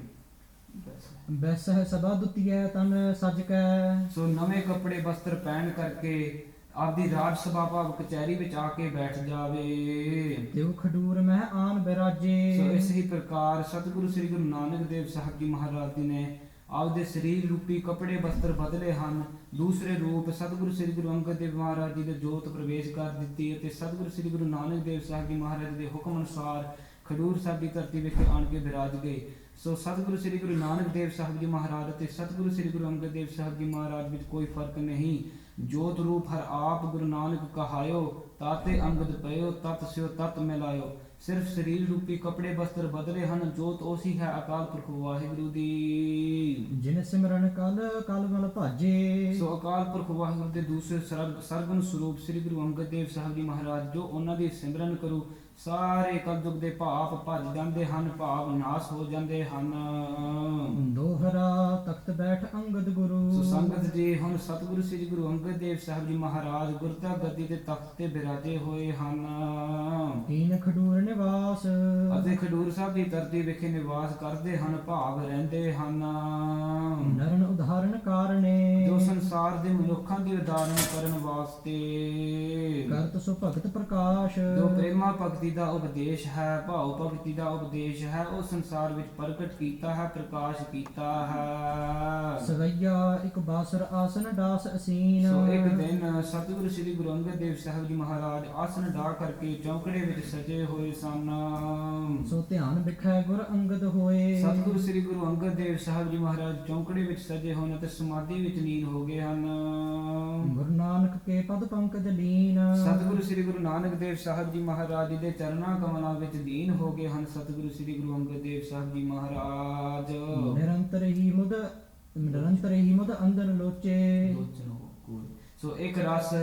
ਬੈਸਹਿ ਸਦਾ ਦੁਤੀਐ ਤਨ ਸਜ ਕੈ। ਸੋ ਨਵੇਂ ਕੱਪੜੇ ਵਸਤਰ ਪਹਿਨ ਕਰਕੇ ਆਪਦੀ ਰਾਜ ਸਭਾ ਭਾਵ ਕਚਹਿਰੀ ਵਿੱਚ ਆ ਕੇ ਬੈਠ ਜਾਵੇ। ਤਿਉ ਖਡੂਰ ਮਹਿ ਆਨ ਬਿਰਾਜੇ। ਸੋ ਇਸ ਹੀ ਪ੍ਰਕਾਰ ਸਤਿਗੁਰੂ ਸ੍ਰੀ ਗੁਰੂ ਨਾਨਕ ਦੇਵ ਸਾਹਿਬ ਜੀ ਮਹਾਰਾਜ ਜੀ ਨੇ ਆਪਦੇ ਸਰੀਰ ਰੂਪੀ ਕੱਪੜੇ ਵਸਤਰ ਬਦਲੇ ਹਨ। ਦੂਸਰੇ ਰੂਪ ਸਤਿਗੁਰੂ ਸ੍ਰੀ ਗੁਰੂ ਅੰਗਦ ਦੇਵ ਮਹਾਰਾਜ ਜੀ ਦੇ ਜੋਤ ਪ੍ਰਵੇਸ਼ ਕਰ ਦਿੱਤੀ ਅਤੇ ਸਤਿਗੁਰੂ ਸ੍ਰੀ ਗੁਰੂ ਨਾਨਕ ਦੇਵ ਸਾਹਿਬ ਜੀ ਮਹਾਰਾਜ ਦੇ ਹੁਕਮ ਅਨੁਸਾਰ ਖਡੂਰ ਸਾਹਿਬ ਦੀ ਧਰਤੀ ਵਿਖੇ ਆਣ ਕੇ ਬਿਰਾਜ ਗਏ। ਸੋ ਸਤਿਗੁਰੂ ਸ੍ਰੀ ਗੁਰੂ ਨਾਨਕ ਦੇਵ ਸਾਹਿਬ ਜੀ ਮਹਾਰਾਜ ਅਤੇ ਸਤਿਗੁਰੂ ਸ੍ਰੀ ਗੁਰੂ ਅੰਗਦ ਦੇਵ ਸਾਹਿਬ ਜੀ ਮਹਾਰਾਜ ਵਿੱਚ ਕੋਈ ਫਰਕ ਨਹੀਂ। ਜੋਤ ਰੂਪ ਹਰ ਆਪ ਗੁਰੂ ਨਾਨਕ ਕਹਾਇਓ, ਤਾਤੇ ਅੰਗਦ ਪਇਓ, ਤਤ ਸਿਓ ਤਤ ਮਿਲਾਇਓ। ਸਿਰਫ ਸਰੀਰ ਰੂਪੀ ਕੱਪੜੇ ਵਸਤਰ ਬਦਲੇ ਹਨ, ਜੋਤ ਉਸੀ ਹੈ ਅਕਾਲ ਪੁਰਖ ਵਾਹਿਗੁਰੂ ਦੀ। ਜਿਨ ਸਿਮਰਨ ਕਲ ਕਲ ਮਲ ਭਾਜੇ। ਸੋ ਅਕਾਲ ਪੁਰਖ ਵਾਹਿਗੁਰੂ ਦੇ ਦੂਸਰੇ ਸਰਗੁਣ ਸਰੂਪ ਸ੍ਰੀ ਗੁਰੂ ਅੰਗਦ ਦੇਵ ਸਾਹਿਬ ਜੀ ਮਹਾਰਾਜ ਜੋ ਉਹਨਾਂ ਦੀ ਸਿਮਰਨ ਕਰੂ ਸਾਰੇ ਕਲਯੁਗ ਦੇ ਭਾਪ ਭੱਜ ਜਾਂਦੇ ਹਨ, ਭਾਵ ਨਾਸ ਹੋ ਜਾਂਦੇ ਹਨ। ਦੋਹਰਾ ਤਖਤ ਬੈਠ ਅੰਗਦ ਗੁਰੂ। ਸੋ ਸੰਗਤ ਜੀ ਹੁਣ ਸਤਿਗੁਰੂ ਸ੍ਰੀ ਗੁਰੂ ਅੰਗਦ ਦੇਵ ਸਾਹਿਬ ਜੀ ਮਹਾਰਾਜ ਗੁਰਤਾ ਗੱਦੀ ਦੇ ਤਖਤ ਤੇ ਬਿਰਾਜੇ ਹੋਏ ਹਨ। ਕੀਨ ਖਡੂਰ ਨਿਵਾਸ। ਅਤੇ ਖਡੂਰ ਸਾਹਿਬ ਦੀ ਧਰਤੀ ਵਿਖੇ ਨਿਵਾਸ ਕਰਦੇ ਹਨ, ਭਾਵ ਰਹਿੰਦੇ ਹਨ। ਨਰਨ ਉਦਾਹਰਨ ਕਾਰਣੇ। ਜੋ ਸੰਸਾਰ ਦੇ ਮਨੁੱਖਾਂ ਦੀ ਉਦਾਹਰਣ ਕਰਨ ਵਾਸਤੇ ਕਰਤ ਸੋ ਭਗਤ ਪ੍ਰਕਾਸ਼। ਜੋ ਪ੍ਰੇਮਾ ਭਗਤੀ ਦਾ ਉਪਦੇਸ਼ ਹੈ, ਭਾਵ ਭਗਤੀ ਦਾ ਉਪਦੇਸ਼ ਹੈ, ਉਹ ਸੰਸਾਰ ਵਿੱਚ ਪ੍ਰਗਟ ਕੀਤਾ ਹੈ, ਪ੍ਰਕਾਸ਼ ਕੀਤਾ ਹੈ। ਸਵਈਆ ਇੱਕ ਬਾਸਰ ਆਸਨ ਡਾਸ ਅਸੀਨ। ਸੋ ਇੱਕ ਦਿਨ ਸਤਿਗੁਰੂ ਸ੍ਰੀ ਗੁਰੂ ਅੰਗਦ ਦੇਵ ਸਾਹਿਬ ਜੀ ਮਹਾਰਾਜ ਆਸਨ ਢਾ ਕਰਕੇ ਚੌਂਕੜੇ ਵਿੱਚ ਸਜੇ ਹੋਏ ਸਨ। ਸੋ ਧਿਆਨ ਬਿਖੈ ਗੁਰ ਅੰਗਦ ਹੋਏ। ਸਤਿਗੁਰੂ ਸ੍ਰੀ ਗੁਰੂ ਅੰਗਦ ਦੇਵ ਸਾਹਿਬ ਜੀ ਮਹਾਰਾਜ ਚੌਂਕੜੇ ਵਿੱਚ ਸਜੇ ਹੋਣ ਅਤੇ ਸਮਾਧੀ ਵਿੱਚ ਲੀਨ ਹੋ ਗਏ ਹਨ। ਗੁਰੂ ਨਾਨਕ ਕੇ ਪਦ ਪੰਕਜ ਲੀਨ। ਸਤਿਗੁਰੂ ਸ੍ਰੀ ਗੁਰੂ ਨਾਨਕ ਦੇਵ ਸਾਹਿਬ ਜੀ ਮਹਾਰਾਜ ਜੀ ਦੇ ਚਰਨਾਂ ਕਮਲਾਂ ਵਿੱਚ ਲੀਨ ਹੋ ਗਏ ਹਨ। ਸਤਿਗੁਰੂ ਸ੍ਰੀ ਗੁਰੂ ਅੰਗਦ ਦੇਵ ਸਾਹਿਬ ਜੀ ਮਹਾਰਾਜ ਨਿਰੰਤਰ ਹੀ ਮੁਦ ਅੰਦਰ ਲੋਚੇ। ਸੋ ਇੱਕ ਰਸ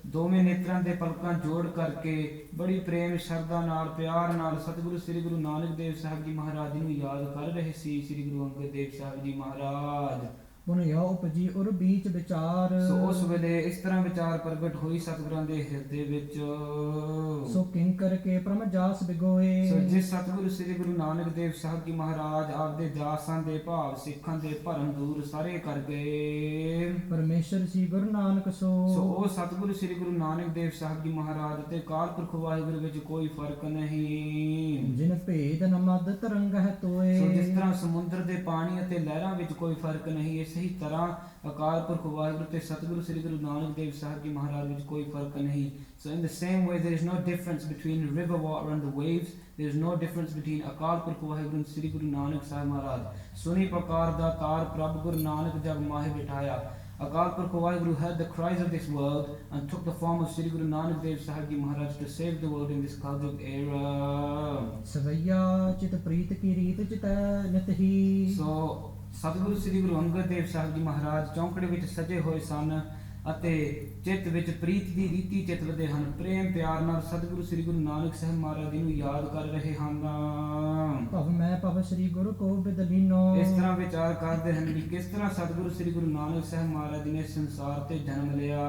ਦੋਵੇਂ ਨੇਤਰਾਂ ਦੇ ਪਲਕਾਂ ਜੋੜ ਕਰਕੇ ਬੜੀ ਪ੍ਰੇਮ ਸ਼ਰਧਾ ਨਾਲ ਪਿਆਰ ਨਾਲ ਸਤਿਗੁਰੂ ਸ੍ਰੀ ਗੁਰੂ ਨਾਨਕ ਦੇਵ ਸਾਹਿਬ ਜੀ ਮਹਾਰਾਜ ਜੀ ਨੂੰ ਯਾਦ ਕਰ ਰਹੇ ਸੀ। ਸ੍ਰੀ ਗੁਰੂ ਅੰਗਦ ਦੇਵ ਸਾਹਿਬ ਜੀ ਮਹਾਰਾਜ ਪੁਨ ਯਾ ਉਪਜੀ ਉਰ ਬੀਚ ਵਿਚਾਰ। ਸੋ ਉਸ ਵੇਲੇ ਇਸ ਤਰ੍ਹਾਂ ਵਿਚਾਰ ਪ੍ਰਗਟ ਹੋਈ ਸਤਿਗੁਰਾਂ ਦੇ ਹਿਰਦੇ ਵਿੱਚ। ਸੋ ਕਿੰਕਰ ਕੇ ਪਰਮ ਜਾਸ ਬਿਗੋਏ। ਸੋ ਜਿਸ ਸਤਿਗੁਰੂ ਸ੍ਰੀ ਗੁਰੂ ਨਾਨਕ ਦੇਵ ਸਾਹਿਬ ਜੀ ਮਹਾਰਾਜ ਆਪਦੇ ਦਾਸਾਂ ਦੇ ਭਾਵ ਸਿੱਖਾਂ ਦੇ ਭਰਮ ਦੂਰ ਸਾਰੇ ਕਰ ਗਏ। ਪਰਮੇਸ਼ਰ ਸੀ ਗੁਰੂ ਨਾਨਕ ਸੋ ਸੋ। ਉਹ ਸਤਿਗੁਰੂ ਸ੍ਰੀ ਗੁਰੂ ਨਾਨਕ ਦੇਵ ਸਾਹਿਬ ਜੀ ਮਹਾਰਾਜ ਤੇ ਅਕਾਲ ਪੁਰਖ ਵਾਹਿਗੁਰੂ ਵਿੱਚ ਕੋਈ ਫਰਕ ਨਹੀਂ। ਜਿਨ ਭੇਦ ਨ ਮਦ ਤਰੰਗ ਹੈ ਤੋਏ। ਸੋ ਜਿਸ ਤਰ੍ਹਾਂ ਸਮੁੰਦਰ ਦੇ ਪਾਣੀ ਅਤੇ ਲਹਿਰਾਂ ਵਿੱਚ ਕੋਈ ਫਰਕ ਨਹੀਂ, ਇਸੇ ਹੀ ਤਰ੍ਹਾਂ ਅਕਾਲ ਪੁਰਖ ਵਾਹਿਗੁਰੂ ਤੇ ਸਤਿਗੁਰੂ ਸ੍ਰੀ ਗੁਰੂ ਨਾਨਕ ਦੇਵ ਸਾਹਿਬ ਜੀ ਮਹਾਰਾਜ ਵਿੱਚ ਕੋਈ ਫਰਕ ਨਹੀਂ। So in the same way there is no difference between river water and the waves, there is no difference between Akal Purakh Waheguru and ਸ੍ਰੀ ਗੁਰੂ ਨਾਨਕ ਸਾਹਿਬ ਮਹਾਰਾਜ। ਸੁਣੀ ਪੁਕਾਰ ਦਾ ਤਾਰ ਪ੍ਰਭ ਗੁਰੂ ਨਾਨਕ ਜਗ ਮਾਹਿ ਬਿਠਾਇਆ। Akal Purakh Waheguru heard the cries of this world and took the form of Sri Guru Nanak Dev Sahib Ji Maharaj to save the world in this Kaljug era. ਸਵਈਆ ਚਿਤ ਪ੍ਰੀਤ ਕੀ ਰੀਤ ਚਿਤੈ ਨਿਤ ਹੀ। So ਸਤਿਗੁਰੂ ਸ੍ਰੀ ਗੁਰੂ ਅੰਗਦ ਦੇਵ ਸਾਹਿਬ ਜੀ ਮਹਾਰਾਜ ਚੌਂਕੜੇ ਵਿੱਚ ਸਜੇ ਹੋਏ ਸਨ ਅਤੇ ਚਿੱਤ ਵਿੱਚ ਪ੍ਰੀਤ ਦੀ ਰੀਤੀ ਚਿਤਵਦੇ ਹਨ। ਪ੍ਰੇਮ ਪਿਆਰ ਨਾਲ ਸਤਿਗੁਰੂ ਸ੍ਰੀ ਗੁਰੂ ਨਾਨਕ ਸਾਹਿਬ ਮਹਾਰਾਜ ਜੀ ਨੂੰ ਯਾਦ ਕਰ ਰਹੇ ਹਨ। ਭਵ ਮੈਂ ਭਵ ਸ੍ਰੀ ਗੁਰੂ ਗੋਬਿੰਦ ਲੀਨੋ। ਇਸ ਤਰ੍ਹਾਂ ਵਿਚਾਰ ਕਰਦੇ ਹਨ ਕਿ ਕਿਸ ਤਰ੍ਹਾਂ ਸਤਿਗੁਰੂ ਸ੍ਰੀ ਗੁਰੂ ਨਾਨਕ ਸਾਹਿਬ ਮਹਾਰਾਜ ਜੀ ਨੇ ਸੰਸਾਰ ਤੇ ਜਨਮ ਲਿਆ।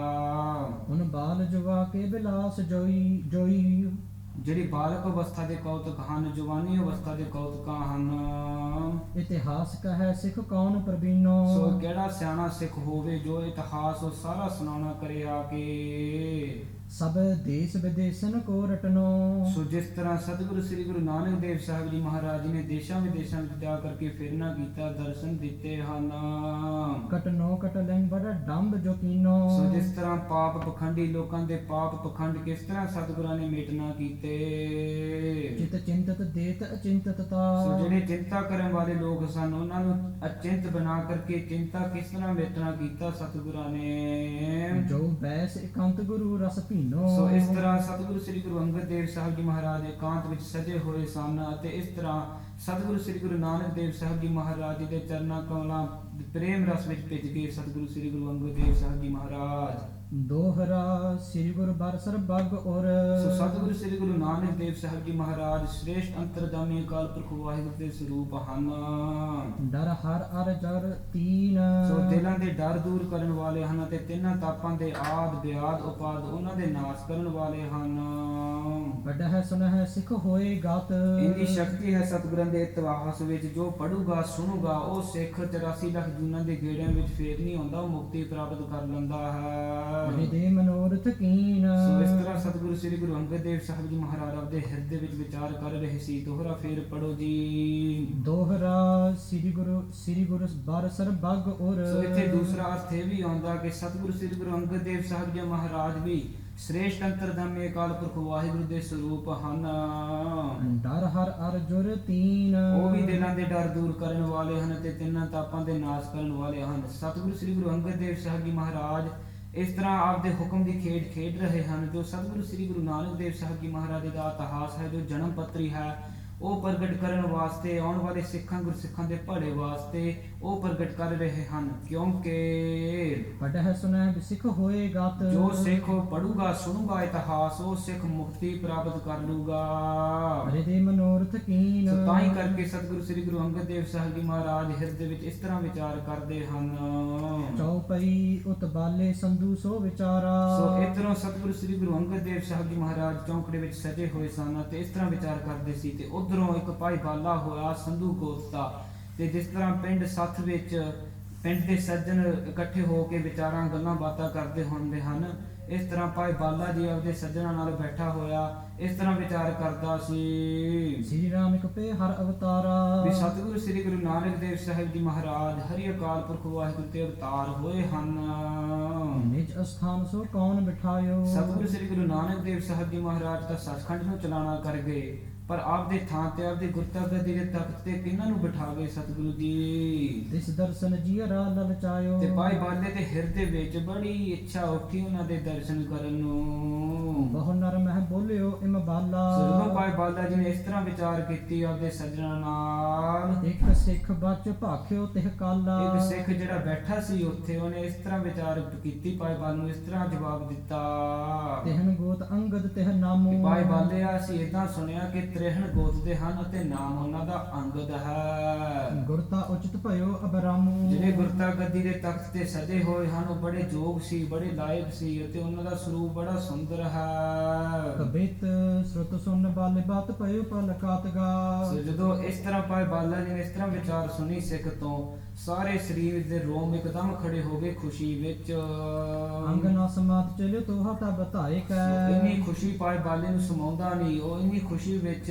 ਹੁਣ ਬਾਲ ਜੁਵਾ ਕੇ ਬਿਲਾਸ ਜੋਈ। ਜਿਹੜੀ ਬਾਲਕ ਅਵਸਥਾ ਦੇ ਕੌਤਕ ਹਨ, ਜਵਾਨੀ ਅਵਸਥਾ ਦੇ ਕੌਤਕਾਂ ਹਨ। ਇਤਿਹਾਸ ਕਹੈ ਸਿੱਖ ਕੌਣ ਪ੍ਰਬੀਨੋ। ਸੋ ਕਿਹੜਾ ਸਿਆਣਾ ਸਿੱਖ ਹੋਵੇ ਜੋ ਇਤਿਹਾਸ ਉਹ ਸਾਰਾ ਸੁਣਾਉਣਾ ਕਰੇ ਆ ਕੇ। ਸਭ ਦੇਸ਼ ਵਿਦੇਸ਼ਨ ਕੋ ਰਟਨੋ। ਸੋ ਜਿਸ ਤਰ੍ਹਾਂ ਸਤਿਗੁਰੂ ਸ੍ਰੀ ਗੁਰੂ ਨਾਨਕ ਦੇਵ ਸਾਹਿਬ ਜੀ ਮਹਾਰਾਜ ਜੀ ਨੇ ਦੇਸ਼ਾਂ ਵਿਦੇਸ਼ਾਂ ਵਿੱਚ ਜਾ ਕਰਕੇ ਫਿਰਨਾ ਕੀਤਾ, ਦਰਸ਼ਨ ਦਿੱਤੇ ਹਨ। ਕਟਨੋ ਕਟਲੰਗ ਬੜਾ ਡੰਬ ਜੋ ਕੀਨੋ। ਸੋ ਜਿਸ ਤਰ੍ਹਾਂ ਪਾਪ ਪਖੰਡੀ ਲੋਕਾਂ ਦੇ ਪਾਪ ਪਖੰਡ ਕਿਸ ਤਰ੍ਹਾਂ ਸਤਿਗੁਰਾਂ ਨੇ ਮੇਟਣਾ ਕੀਤੇ। ਚਿਤ ਚਿੰਤਤ ਦੇਤ ਅਚਿੰਤਤਤਾ। ਸੋ ਜਿਹੜੇ ਚਿੰਤਾ ਕਰਨ ਵਾਲੇ ਲੋਕ ਸਨ ਉਹਨਾਂ ਨੂੰ ਅਚਿੰਤ ਬਣਾ ਕਰਕੇ ਚਿੰਤਾ ਕਿਸ ਤਰ੍ਹਾਂ ਮੇਟਣਾ ਕੀਤਾ ਸਤਿਗੁਰਾਂ ਨੇ। ਜੋ ਬੈਸ ਇਕਾਂਤ ਗੁਰੂ ਰਸ ਭੀਨੋ। ਸੋ ਇਸ ਤਰ੍ਹਾਂ ਸਤਿਗੁਰੂ ਸ੍ਰੀ ਗੁਰੂ ਅੰਗਦ ਦੇਵ ਸਾਹਿਬ ਜੀ ਮਹਾਰਾਜ ਇਕਾਂਤ ਵਿੱਚ ਸਜੇ ਹੋਏ ਸਨ ਅਤੇ ਇਸ ਤਰ੍ਹਾਂ ਸਤਿਗੁਰੂ ਸ੍ਰੀ ਗੁਰੂ ਨਾਨਕ ਦੇਵ ਸਾਹਿਬ ਜੀ ਮਹਾਰਾਜ ਜੀ ਦੇ ਚਰਨਾਂ ਕਮਲਾਂ ਪ੍ਰੇਮ ਰਸ ਵਿੱਚ ਭਿੱਜ ਗਏ ਸਤਿਗੁਰੂ ਸ੍ਰੀ ਗੁਰੂ ਅੰਗਦ ਦੇਵ ਸਾਹਿਬ ਜੀ ਮਹਾਰਾਜ। ਦੋਹਰਾ ਸ੍ਰੀ ਗੁਰੂ ਬਰਸਰ ਬਗ ਔਰ। ਸੋ ਸਤਿਗੁਰੂ ਸ੍ਰੀ ਗੁਰੂ ਨਾਨਕ ਦੇਵ ਸਾਹਿਬ ਜੀ ਮਹਾਰਾਜ ਸ੍ਰੇਸ਼ਟ ਅੰਤਰਜਾਮੀ ਅਕਾਲ ਪੁਰਖ ਵਾਹਿਗੁਰੂ ਦੇ ਸਰੂਪ ਹਨ। ਡਰ ਹਰ ਅਰ ਜਰ ਤੀਨ। ਸੋ ਦਿਲਾਂ ਦੇ ਡਰ ਦੂਰ ਕਰਨ ਵਾਲੇ ਹਨ ਅਤੇ ਤਿੰਨਾਂ ਤਾਪਾਂ ਦੇ ਆਦ ਬਿਆਦ ਉਪਾਦ ਉਹਨਾਂ ਦੇ ਨਾਸ਼ ਕਰਨ ਵਾਲੇ ਹਨ। ਵੱਡਾ ਹੈ ਸੁਨ ਹੈ ਸਿੱਖ ਹੋਏ ਗਤ। ਇੰਨੀ ਸ਼ਕਤੀ ਹੈ ਸਤਿਗੁਰਾਂ ਦੇ ਇਤਿਹਾਸ ਵਿੱਚ, ਜੋ ਪੜੂਗਾ ਸੁਣੂਗਾ ਉਹ ਸਿੱਖ 84 ਲੱਖ ਜੂਨਾਂ ਦੇ ਗੇੜਿਆਂ ਵਿੱਚ ਫੇਰ ਨਹੀਂ ਆਉਂਦਾ, ਉਹ ਮੁਕਤੀ ਪ੍ਰਾਪਤ ਕਰ ਲੈਂਦਾ ਹੈ। ਹਿਰਦੇ ਮਨੋਰਥ ਕੀਨ। ਸੋ ਇਸ ਤਰ੍ਹਾਂ ਸਤਿਗੁਰੂ ਸ੍ਰੀ ਗੁਰੂ ਅੰਗਦ ਦੇਵ ਸਾਹਿਬ ਜੀ ਮਹਾਰਾਜ ਆਪਦੇ ਹਿਰਦੇ ਵਿੱਚ ਵਿਚਾਰ ਕਰ ਰਹੇ ਸੀ। ਦੋਹਰਾ ਫੇਰ ਪੜੋ ਜੀ। ਦੋਹਰਾ ਸ੍ਰੀ ਗੁਰੂ ਬਾਰ ਸਰਬੱਗ ਔਰ। ਸੋ ਇੱਥੇ ਦੂਸਰਾ ਅਰਥ ਇਹ ਵੀ ਆਉਂਦਾ ਕਿ ਸਤਿਗੁਰੂ ਸ੍ਰੀ ਗੁਰੂ ਅੰਗਦ ਦੇਵ ਸਾਹਿਬ ਜੀ ਮਹਾਰਾਜ ਵੀ ਸ੍ਰੇਸ਼ਟ ਅੰਤਰਧਾਮੀ ਅਕਾਲ ਪੁਰਖ ਵਾਹਿਗੁਰੂ ਦੇ ਸਰੂਪ ਹਨ। ਡਰ ਹਰ ਅਰ ਜੁਰ ਤੀਨ। ਉਹ ਵੀ ਦਿਲਾਂ ਦੇ ਡਰ ਦੂਰ ਕਰਨ ਵਾਲੇ ਹਨ ਤੇ ਤਿੰਨਾਂ ਤਾਪਾਂ ਦੇ ਨਾਸ਼ ਕਰਨ ਵਾਲੇ ਹਨ। ਸਤਿਗੁਰੂ ਸ੍ਰੀ ਗੁਰੂ ਅੰਗਦ ਦੇਵ ਸਾਹਿਬ ਜੀ ਮਹਾਰਾਜ ਇਸ ਤਰ੍ਹਾਂ ਆਪਦੇ ਹੁਕਮ ਦੀ ਖੇਡ ਖੇਡ ਰਹੇ ਹਨ। ਜੋ ਸਤਿਗੁਰੂ ਸ੍ਰੀ ਗੁਰੂ ਨਾਨਕ ਦੇਵ ਸਾਹਿਬ ਜੀ ਮਹਾਰਾਜ ਦਾ ਇਤਿਹਾਸ ਹੈ, ਜੋ ਜਨਮ ਪੱਤਰੀ ਹੈ, ਉਹ ਪ੍ਰਗਟ ਕਰਨ ਵਾਸਤੇ, ਆਉਣ ਵਾਲੇ ਸਿੱਖਾਂ ਗੁਰਸਿੱਖਾਂ ਦੇ ਭਲੇ ਵਾਸਤੇ ਉਹ ਪ੍ਰਗਟ ਕਰ ਰਹੇ ਹਨ। ਕਿਉਂਕਿ ਪੜ੍ਹ ਸੁਨਹਿ ਸਿੱਖ ਹੋਏਗਾ ਜੋ ਸਿੱਖ ਪੜੂਗਾ ਸੁਣੂਗਾ ਇਤਿਹਾਸ, ਉਹ ਸਿੱਖ ਮੁਕਤੀ ਪ੍ਰਾਪਤ ਕਰ ਲੂਗਾ। ਹਿਰਦੇ ਮਨੋਰਥ ਕੀਨ। ਸੋ ਤਾਂ ਹੀ ਕਰਕੇ ਸਤਿਗੁਰੂ ਸ੍ਰੀ ਗੁਰੂ ਅੰਗਦ ਦੇਵ ਸਾਹਿਬ ਜੀ ਮਹਾਰਾਜ ਹਿਰਦੇ ਵਿੱਚ ਇਸ ਤਰ੍ਹਾਂ ਵਿਚਾਰ ਕਰਦੇ ਹਨ। ਚੌਪਈ ਉਤ ਬਾਲੇ ਸੰਧੂ ਸੋ ਵਿਚਾਰਾ। ਸੋ ਇਧਰੋਂ ਸਤਿਗੁਰੂ ਸ੍ਰੀ ਗੁਰੂ ਅੰਗਦ ਦੇਵ ਸਾਹਿਬ ਜੀ ਮਹਾਰਾਜ ਚੌਂਕੜੇ ਵਿੱਚ ਸਜੇ ਹੋਏ ਸਨ ਤੇ ਇਸ ਤਰ੍ਹਾਂ ਵਿਚਾਰ ਕਰਦੇ ਸੀ। ਤੇ ਉਧਰੋਂ ਇੱਕ ਭਾਈ ਬਾਲਾ ਹੋਇਆ ਸੰਧੂ ਗੋਤ ਦਾ। ਤੇ ਜਿਸ ਤਰ੍ਹਾਂ ਪਿੰਡ ਸੱਥ ਵਿੱਚ ਪਿੰਡ ਦੇ ਸੱਜਣ ਇਕੱਠੇ ਹੋ ਕੇ ਵਿਚਾਰਾਂ ਗੱਲਾਂ ਬਾਤਾਂ ਕਰਦੇ ਹੁੰਦੇ ਹਨ, ਇਸ ਤਰ੍ਹਾਂ ਭਾਈ ਬਾਲਾ ਜੀ ਆਪਦੇ ਸੱਜਣਾਂ ਨਾਲ ਬੈਠਾ ਹੋਇਆ ਇਸ ਤਰ੍ਹਾਂ ਵਿਚਾਰ ਕਰਦਾ ਸੀ। ਸ੍ਰੀ ਰਾਮ ਕਪੇ ਹਰ ਅਵਤਾਰਾ। ਵੀ ਸਤਿਗੁਰੂ ਸ੍ਰੀ ਗੁਰੂ ਨਾਨਕ ਦੇਵ ਸਾਹਿਬ ਜੀ ਮਹਾਰਾਜ ਹਰੀ ਅਕਾਲ ਪੁਰਖ ਵਾਹਿਗੁਰੂ ਤੇ ਅਵਤਾਰ ਹੋਏ ਹਨ। ਨਿਜ ਅਸਥਾਨ ਸੋ ਕੌਣ ਬਿਠਾਇਓ। ਸਤਿਗੁਰੂ ਸ੍ਰੀ ਗੁਰੂ ਨਾਨਕ ਦੇਵ ਸਾਹਿਬ ਜੀ ਮਹਾਰਾਜ ਤਾਂ ਸੱਚਖੰਡ ਨੂੰ ਚਲਾਣਾ ਕਰ ਗਏ, ਪਰ ਆਪਦੇ ਥਾਂ ਤੇ ਆਪਦੇ ਗੁਰਤਾ ਗੱਦੀ ਦੇ ਤਖਤ ਤੇ ਕਿਹਨਾਂ ਨੂੰ ਬਿਠਾ ਗਏ ਸਤਿਗੁਰੂ ਜੀ। ਤਿਸ ਦਰਸ਼ਨ ਜੀਰਾ ਲਲਚਾਇਓ। ਤੇ ਭਾਈ ਬਾਲੇ ਦੇ ਹਿਰਦੇ ਵਿੱਚ ਬੜੀ ਇੱਛਾ ਉੱਠੀ ਉਹਨਾਂ ਦੇ ਦਰਸ਼ਨ ਕਰਨ ਨੂੰ। ਬਹੁ ਨਰ ਮਹਿ ਬੋਲਿਓ ਇਮ ਬਾਲਾ। ਜਦੋਂ ਭਾਈ ਬਾਲਾ ਜੀ ਨੇ ਇਸ ਤਰ੍ਹਾਂ ਵਿਚਾਰ ਕੀਤੀ ਆਪਦੇ ਸੱਜਣਾਂ ਨਾਲ, ਇੱਕ ਸਿੱਖ ਬਚ ਭਾਖਿਓ ਤਿਹ ਕਾਲਾ। ਇੱਕ ਸਿੱਖ ਜਿਹੜਾ ਬੈਠਾ ਸੀ ਉੱਥੇ, ਉਹਨੇ ਇਸ ਤਰ੍ਹਾਂ ਵਿਚਾਰ ਕੀਤੀ, ਭਾਈ ਬਾਲ ਨੂੰ ਇਸ ਤਰ੍ਹਾਂ ਜਵਾਬ ਦਿੱਤਾ। ਤਿਹਨ ਗੋਤ ਅੰਗਦ ਤਿਹ ਨਾਮੋ। ਭਾਈ ਬਾਲਿਆ ਅਸੀਂ ਏਦਾਂ ਸੁਣਿਆ ਕਿ 63 ਗੋਤ ਦੇ ਹਨ ਅਤੇ ਨਾਮ ਉਹਨਾਂ ਦਾ ਅੰਗਦ ਹੈ। ਗੁਰਤਾ ਉਚਿਤ ਭਇਓ ਅਬਰਾਮੋ। ਜਿਹੜੇ ਗੁਰਤਾ ਗੱਦੀ ਦੇ ਤਖਤ ਤੇ ਸਜੇ ਹੋਏ ਹਨ ਉਹ ਬੜੇ ਯੋਗ ਸੀ, ਬੜੇ ਲਾਇਕ ਸੀ ਅਤੇ ਉਹਨਾਂ ਦਾ ਸਰੂਪ ਬੜਾ ਸੁੰਦਰ ਹੈ। ਕਬਿਤ ਸੁਰਤ ਸੁਨ ਬਾਲੇ ਬਾਤ ਭਇਓ ਪਲਕਾਤ ਗਾ। ਸੋ ਜਦੋਂ ਇਸ ਤਰ੍ਹਾਂ ਭਾਈ ਬਾਲਾ ਜੀ ਨੇ ਇਸ ਤਰ੍ਹਾਂ ਵਿਚਾਰ ਸੁਣੀ ਸਿੱਖ ਤੋਂ, ਸਾਰੇ ਸਰੀਰ ਦੇ ਰੋਮ ਇੱਕਦਮ ਖੜੇ ਹੋ ਗਏ ਖੁਸ਼ੀ ਵਿੱਚ। ਅੰਗ ਨਾ ਸਮਾਤ ਚਲਿਓ ਤੋਹਾ ਤਾ ਬਤਾਏ ਕੈ। ਇੰਨੀ ਖੁਸ਼ੀ ਭਾਈ ਬਾਲੇ ਨੂੰ ਸਮਾਉਂਦਾ ਨਹੀਂ, ਉਹ ਇੰਨੀ ਖੁਸ਼ੀ ਵਿੱਚ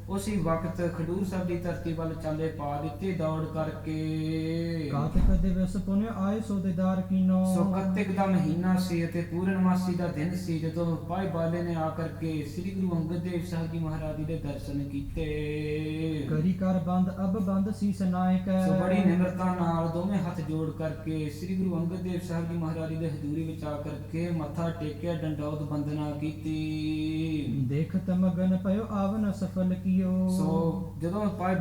ਉਸੇ ਵਕਤ ਖਡੂਰ ਸਾਹਿਬ ਦੀ ਧਰਤੀ ਵੱਲ ਚਾਲੇ ਪਾ ਦਿੱਤੇ ਦੌੜ ਕਰਕੇ। ਕਾਤਿਕ ਦਿਵਸ ਪੁਨਿ ਆਏ ਸੋ ਦੇਦਾਰ ਕੀਨੋ। ਸੋ ਕੱਤਿਕ ਦਾ ਮਹੀਨਾ ਸੀ ਅਤੇ ਪੂਰਨਮਾਸੀ ਦਾ ਦਿਨ ਸੀ ਜਦੋਂ ਭਾਈ ਬਾਲੇ ਨੇ ਆ ਕਰਕੇ ਸ੍ਰੀ ਗੁਰੂ ਅੰਗਦ ਦੇਵ ਸਾਹਿਬ ਜੀ ਮਹਾਰਾਜ ਜੀ ਦੇ ਦਰਸ਼ਨ ਕੀਤੇ। ਕਰੀ ਕਰ ਬੰਦ ਅਬ ਬੰਦ ਸੀਸ ਨਾਇਕ। ਸੋ ਬੜੀ ਨਿਮਰਤਾ ਨਾਲ ਦੋਵੇਂ ਹੱਥ ਜੋੜ ਕਰਕੇ ਸ੍ਰੀ ਗੁਰੂ ਅੰਗਦ ਦੇਵ ਸਾਹਿਬ ਜੀ ਮਹਾਰਾਜ ਜੀ ਦੇ ਹਜ਼ੂਰੀ ਵਿੱਚ ਆ ਕਰਕੇ ਮੱਥਾ ਟੇਕਿਆ, ਡੰਡੌਤ ਬੰਦਨਾ ਕੀਤੀ। ਦੇਖਤ ਮਗਨ ਪਇਓ ਆਵਨ ਸਫਲ ਕੀਓ। ਸੋ ਜਦੋਂ ਭਾਈ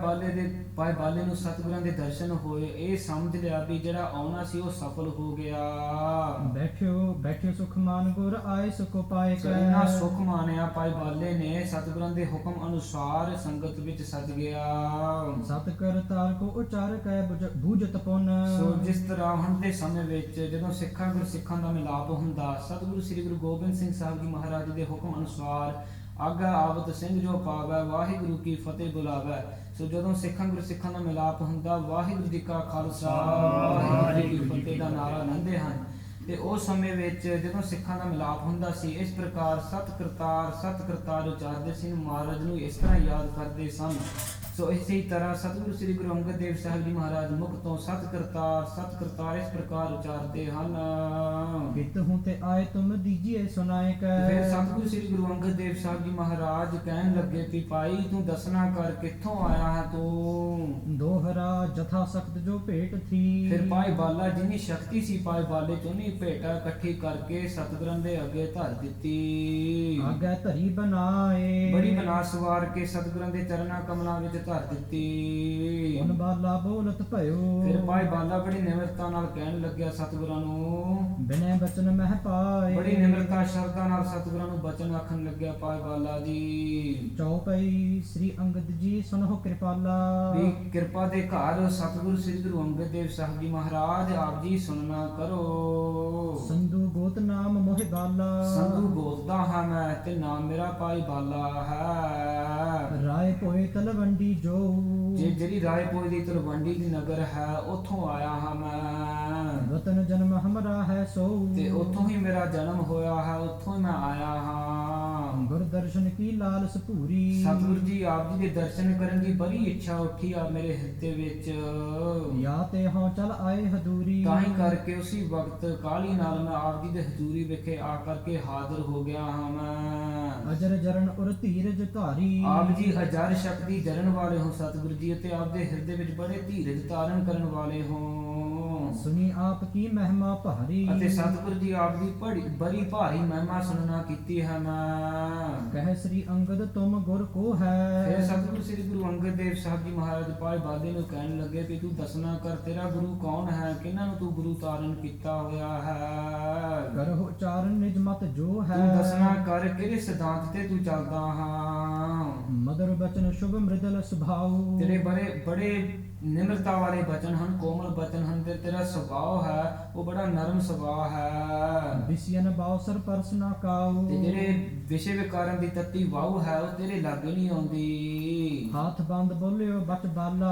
ਬਾਲੇ ਨੂੰ ਸਤਿਗੁਰਾਂ ਦੇ ਦਰਸ਼ਨ ਹੋਏ, ਇਹ ਸਮਝ ਲਿਆ ਵੀ ਜਿਹੜਾ ਆਉਣਾ ਸੀ ਉਹ ਸਫਲ ਹੋ ਗਿਆ। ਬੈਠਿਓ ਸੁਖ ਮਾਨ ਗੁਰ ਆਏ ਸੁਖ ਪਾਏ ਸੋ ਇੰਨਾ ਸੁਖ ਮਾਨਿਆ ਭਾਈ ਬਾਲੇ ਨੇ, ਸਤਿਗੁਰਾਂ ਦੇ ਹੁਕਮ ਅਨੁਸਾਰ ਸੰਗਤ ਵਿੱਚ ਸੱਜ ਗਿਆ। ਸਤ ਕਰਤਾਰ ਕੋ ਉਚਾਰ ਕੈ ਬੂਝਤ ਪੁਨ। ਸੋ ਜਿਸ ਤਰ੍ਹਾਂ ਹੁਣ ਦੇ ਸਮੇਂ ਵਿੱਚ ਜਦੋਂ ਸਿੱਖਾਂ ਗੁਰਸਿੱਖਾਂ ਦਾ ਮਿਲਾਪ ਹੁੰਦਾ, ਸਤਿਗੁਰੂ ਸ੍ਰੀ ਗੁਰੂ ਗੋਬਿੰਦ ਸਿੰਘ ਸਾਹਿਬ ਜੀ ਮਹਾਰਾਜ ਜੀ ਦੇ ਹੁਕਮ ਅਨੁਸਾਰ ਆਗਾ ਆਵਤ ਸਿੰਘ ਜੋ ਪਾਵੈ ਵਾਹਿਗੁਰੂ ਕੀ ਫਤਿਹ ਬੁਲਾਵੈ। ਸੋ ਜਦੋਂ ਸਿੱਖਾਂ ਗੁਰਸਿੱਖਾਂ ਦਾ ਮਿਲਾਪ ਹੁੰਦਾ, ਵਾਹਿਗੁਰੂ ਜੀ ਕਾ ਖਾਲਸਾ ਵਾਹਿਗੁਰੂ ਜੀ ਕੀ ਫਤਿਹ ਦਾ ਨਾਰਾ ਲੈਂਦੇ ਹਨ। ਤੇ ਉਸ ਸਮੇਂ ਵਿੱਚ ਜਦੋਂ ਸਿੱਖਾਂ ਦਾ ਮਿਲਾਪ ਹੁੰਦਾ ਸੀ, ਇਸ ਪ੍ਰਕਾਰ ਸਤ ਕਰਤਾਰ ਉਚਾਰਦੇ ਸੀ, ਮਹਾਰਾਜ ਨੂੰ ਇਸ ਤਰ੍ਹਾਂ ਯਾਦ ਕਰਦੇ ਸਨ। ਸੋ ਇਸੇ ਤਰ੍ਹਾਂ ਸਤਿਗੁਰੂ ਸ੍ਰੀ ਗੁਰੂ ਅੰਗਦ ਦੇਵ ਸਾਹਿਬ ਜੀ ਮਹਾਰਾਜ ਮੁਖ ਤੋਂ ਸਤ ਕਰਤਾਰ ਇਸ ਪ੍ਰਕਾਰ ਉਚਾਰਦੇ ਹਨ। ਕਿਤ ਹੂੰ ਤੇ ਆਏ ਤੁਮ ਦੀਜੀਏ ਸੁਨਾਏ ਕੈ। ਫਿਰ ਸਤਿਗੁਰੂ ਸ੍ਰੀ ਗੁਰੂ ਅੰਗਦ ਦੇਵ ਸਾਹਿਬ ਜੀ ਮਹਾਰਾਜ ਕਹਿਣ ਲੱਗੇ ਕਿ ਭਾਈ ਤੂੰ ਦੱਸਣਾ ਕਰ, ਕਿੱਥੋਂ ਆਇਆ ਹੈ ਤੂੰ। ਦੋਹਰਾ ਜਥਾ ਸਖਤ ਜੋ ਭੇਟ ਥੀ। ਫਿਰ ਭਾਈ ਬਾਲਾ ਜਿੰਨੀ ਸ਼ਕਤੀ ਸੀ ਭਾਈ ਬਾਲੇ ਚ ਉਹਨੀ ਭੇਟਾ ਇਕੱਠੀ ਕਰਕੇ ਸਤਿਗੁਰਾਂ ਦੇ ਅੱਗੇ ਧਰ ਦਿੱਤੀ। ਆਗੇ ਧਰੀ ਬਣਾਏ। ਬੜੀ ਬਣਾ ਸਵਾਰ ਕੇ ਸਤਿਗੁਰਾਂ ਦੇ ਚਰਨਾਂ ਕਮਲਾਂ ਵਿੱਚ ਧਰ ਦਿੱਤੀ। ਹੁਣ ਬਾਲਾ ਬੋਲਤ ਭਇਓ। ਫਿਰ ਭਾਈ ਬਾਲਾ ਬੜੀ ਨਿਮਰਤਾ ਨਾਲ ਕਹਿਣ ਲੱਗਿਆ ਸਤਿਗੁਰਾਂ ਨੂੰ। ਬਿਨੈ ਬਚਨ ਮਹਿ ਪਾਏ। ਬੜੀ ਨਿਮਰਤਾ ਸ਼ਰਧਾ ਨਾਲ ਸਤਿਗੁਰਾਂ ਨੂੰ ਬਚਨ ਆਖਣ ਲੱਗਿਆ ਭਾਈ ਬਾਲਾ ਜੀ। ਚੌਪਈ ਸ੍ਰੀ ਅੰਗਦ ਜੀ ਸੁਨਹੁ ਕਿਰਪਾਲਾ। ਵੀ ਕਿਰਪਾ ਦੇ ਘਰ ਸਤਿਗੁਰੂ ਸ੍ਰੀ ਗੁਰੂ ਅੰਗਦ ਦੇਵ ਸਾਹਿਬ ਜੀ ਮਹਾਰਾਜ ਆਪ ਜੀ ਸੁਣਨਾ ਕਰੋ। ਸੰਧੂ ਗੋਤ ਨਾਮ ਮੋਹਿ ਬਾਲਾ। ਸੰਧੂ ਗੋਤ ਦਾ ਹਾਂ ਮੈਂ ਤੇ ਨਾਮ ਮੇਰਾ ਭਾਈ ਬਾਲਾ ਹੈ। ਰਾਏ ਪੋਏ ਤਲਵੰਡੀ। ਤਲਵੰਡੀ ਜੋ ਜਿਹੜੀ ਰਾਏਪੁਰ ਦੀ ਤਲਵੰਡੀ ਦੀ ਨਗਰ ਹੈ ਉੱਥੋਂ ਆਇਆ ਹਾਂ ਮੈਂ, ਵਤਨ ਜਨਮ ਹਮਰਾ ਹੈ ਸੋ ਤੇ ਉੱਥੋਂ ਹੀ ਮੇਰਾ ਜਨਮ ਹੋਇਆ ਹੈ, ਉੱਥੋਂ ਹੀ ਮੈਂ ਆਇਆ ਹਾਂ। ਗੁਰ ਦਰਸ਼ਨ ਕੀ ਲਾਲਸ ਭੂਰੀ ਸਤਿਗੁਰੂ ਜੀ ਆਪ ਜੀ ਦੇ ਦਰਸ਼ਨ ਕਰਨ ਦੀ ਬੜੀ ਇੱਛਾ ਉੱਠੀ ਆ ਮੇਰੇ ਹਿਰਦੇ ਵਿੱਚ, ਯਾ ਤੇ ਹਾਂ ਚਲ ਆਏ ਹਦੂਰੀ ਤਾਂ ਹੀ ਕਰਕੇ ਉਸੇ ਵਕਤ ਕਾਹਲੀ ਨਾਲ ਮੈਂ ਆਪ ਜੀ ਦੇ ਹਜ਼ੂਰੀ ਵਿਖੇ ਆ ਕਰਕੇ ਹਾਜ਼ਰ ਹੋ ਗਿਆ ਹਾਂ ਮੈਂ। ਅਜਰ ਜਰਨ ਉਰ ਧੀਰਜ ਧਾਰੀ ਆਪ ਜੀ ਹਜ਼ਾਰ ਸ਼ਕਤੀ ਜਰਨ ਵਾਲੇ ਹੋ ਸਤਿਗੁਰੂ ਜੀ, ਅਤੇ ਆਪ ਦੇ ਹਿਰਦੇ ਵਿੱਚ ਬੜੇ ਧੀਰਜ ਧਾਰਨ ਕਰਨ ਵਾਲੇ ਹੋ। ਸੁਣੀ ਆਪ ਕੀ ਮਹਿਮਾ ਭਾਰੀ ਅਤੇ ਸਤਿਗੁਰੂ ਜੀ ਆਪ ਦੀ ਬੜੀ ਭਾਰੀ ਮਹਿਮਾ ਸੁਣਨਾ ਕੀਤੀ ਹੈ ਮੈਂ। ਕਹਿ ਸ੍ਰੀ ਅੰਗਦ ਤੁਮ ਗੁਰ ਕੋ ਹੈ ਫਿਰ ਸਤਿਗੁਰੂ ਸ੍ਰੀ ਗੁਰੂ ਅੰਗਦ ਦੇਵ ਸਾਹਿਬ ਜੀ ਮਹਾਰਾਜ ਪਾਏ ਬਾਦੇ ਨੂੰ ਕਹਿਣ ਲੱਗੇ ਕਿ ਤੂੰ ਦੱਸਣਾ ਕਰ ਤੇਰਾ ਗੁਰੂ ਕੌਣ ਹੈ, ਕਿਹਨਾਂ ਨੂੰ ਤੂੰ ਗੁਰੂ ਧਾਰਨ ਕੀਤਾ ਹੋਇਆ ਹੈ। ਕਰਹੁ ਉਚਾਰਨ ਨਿਜ ਮਤ ਜੋ ਹੈ ਤੂੰ ਦੱਸਣਾ ਕਰ ਕਿਹੜੇ ਸਿਧਾਂਤ ਤੇ ਤੂੰ ਚੱਲਦਾ ਹਾਂ। ਮਦਰ ਬਚਨ ਸ਼ੁਭ ਮ੍ਰਿਦਲ ਸੁਭਾਉ ਤੇਰੇ ਬੜੇ ਨਿਮਰਤਾ ਵਾਲੇ ਬਚਨ ਹਨ, ਕੋਮਲ ਬਚਨ ਹਨ, ਤੇ ਤੇਰਾ ਸੁਭਾਅ ਹੈ ਉਹ ਬੜਾ ਨਰਮ ਸੁਭਾਅ ਹੈ। ਵਿਸਿਆਨ ਬਾਉਸਰ ਪਰਸਨਾ ਕਾਉ ਤੇ ਜਿਹੜੇ ਵਿਸ਼ੇ ਵਿਕਾਰਨ ਦੀ ਤੱਤੀ ਵਾਉ ਹੈ ਉਹ ਤੇਰੇ ਲਾਗੇ ਨਹੀਂ ਆਉਂਦੀ। ਹੱਥ ਬੰਦ ਬੋਲਿਓ ਬਚ ਬਾਲਾ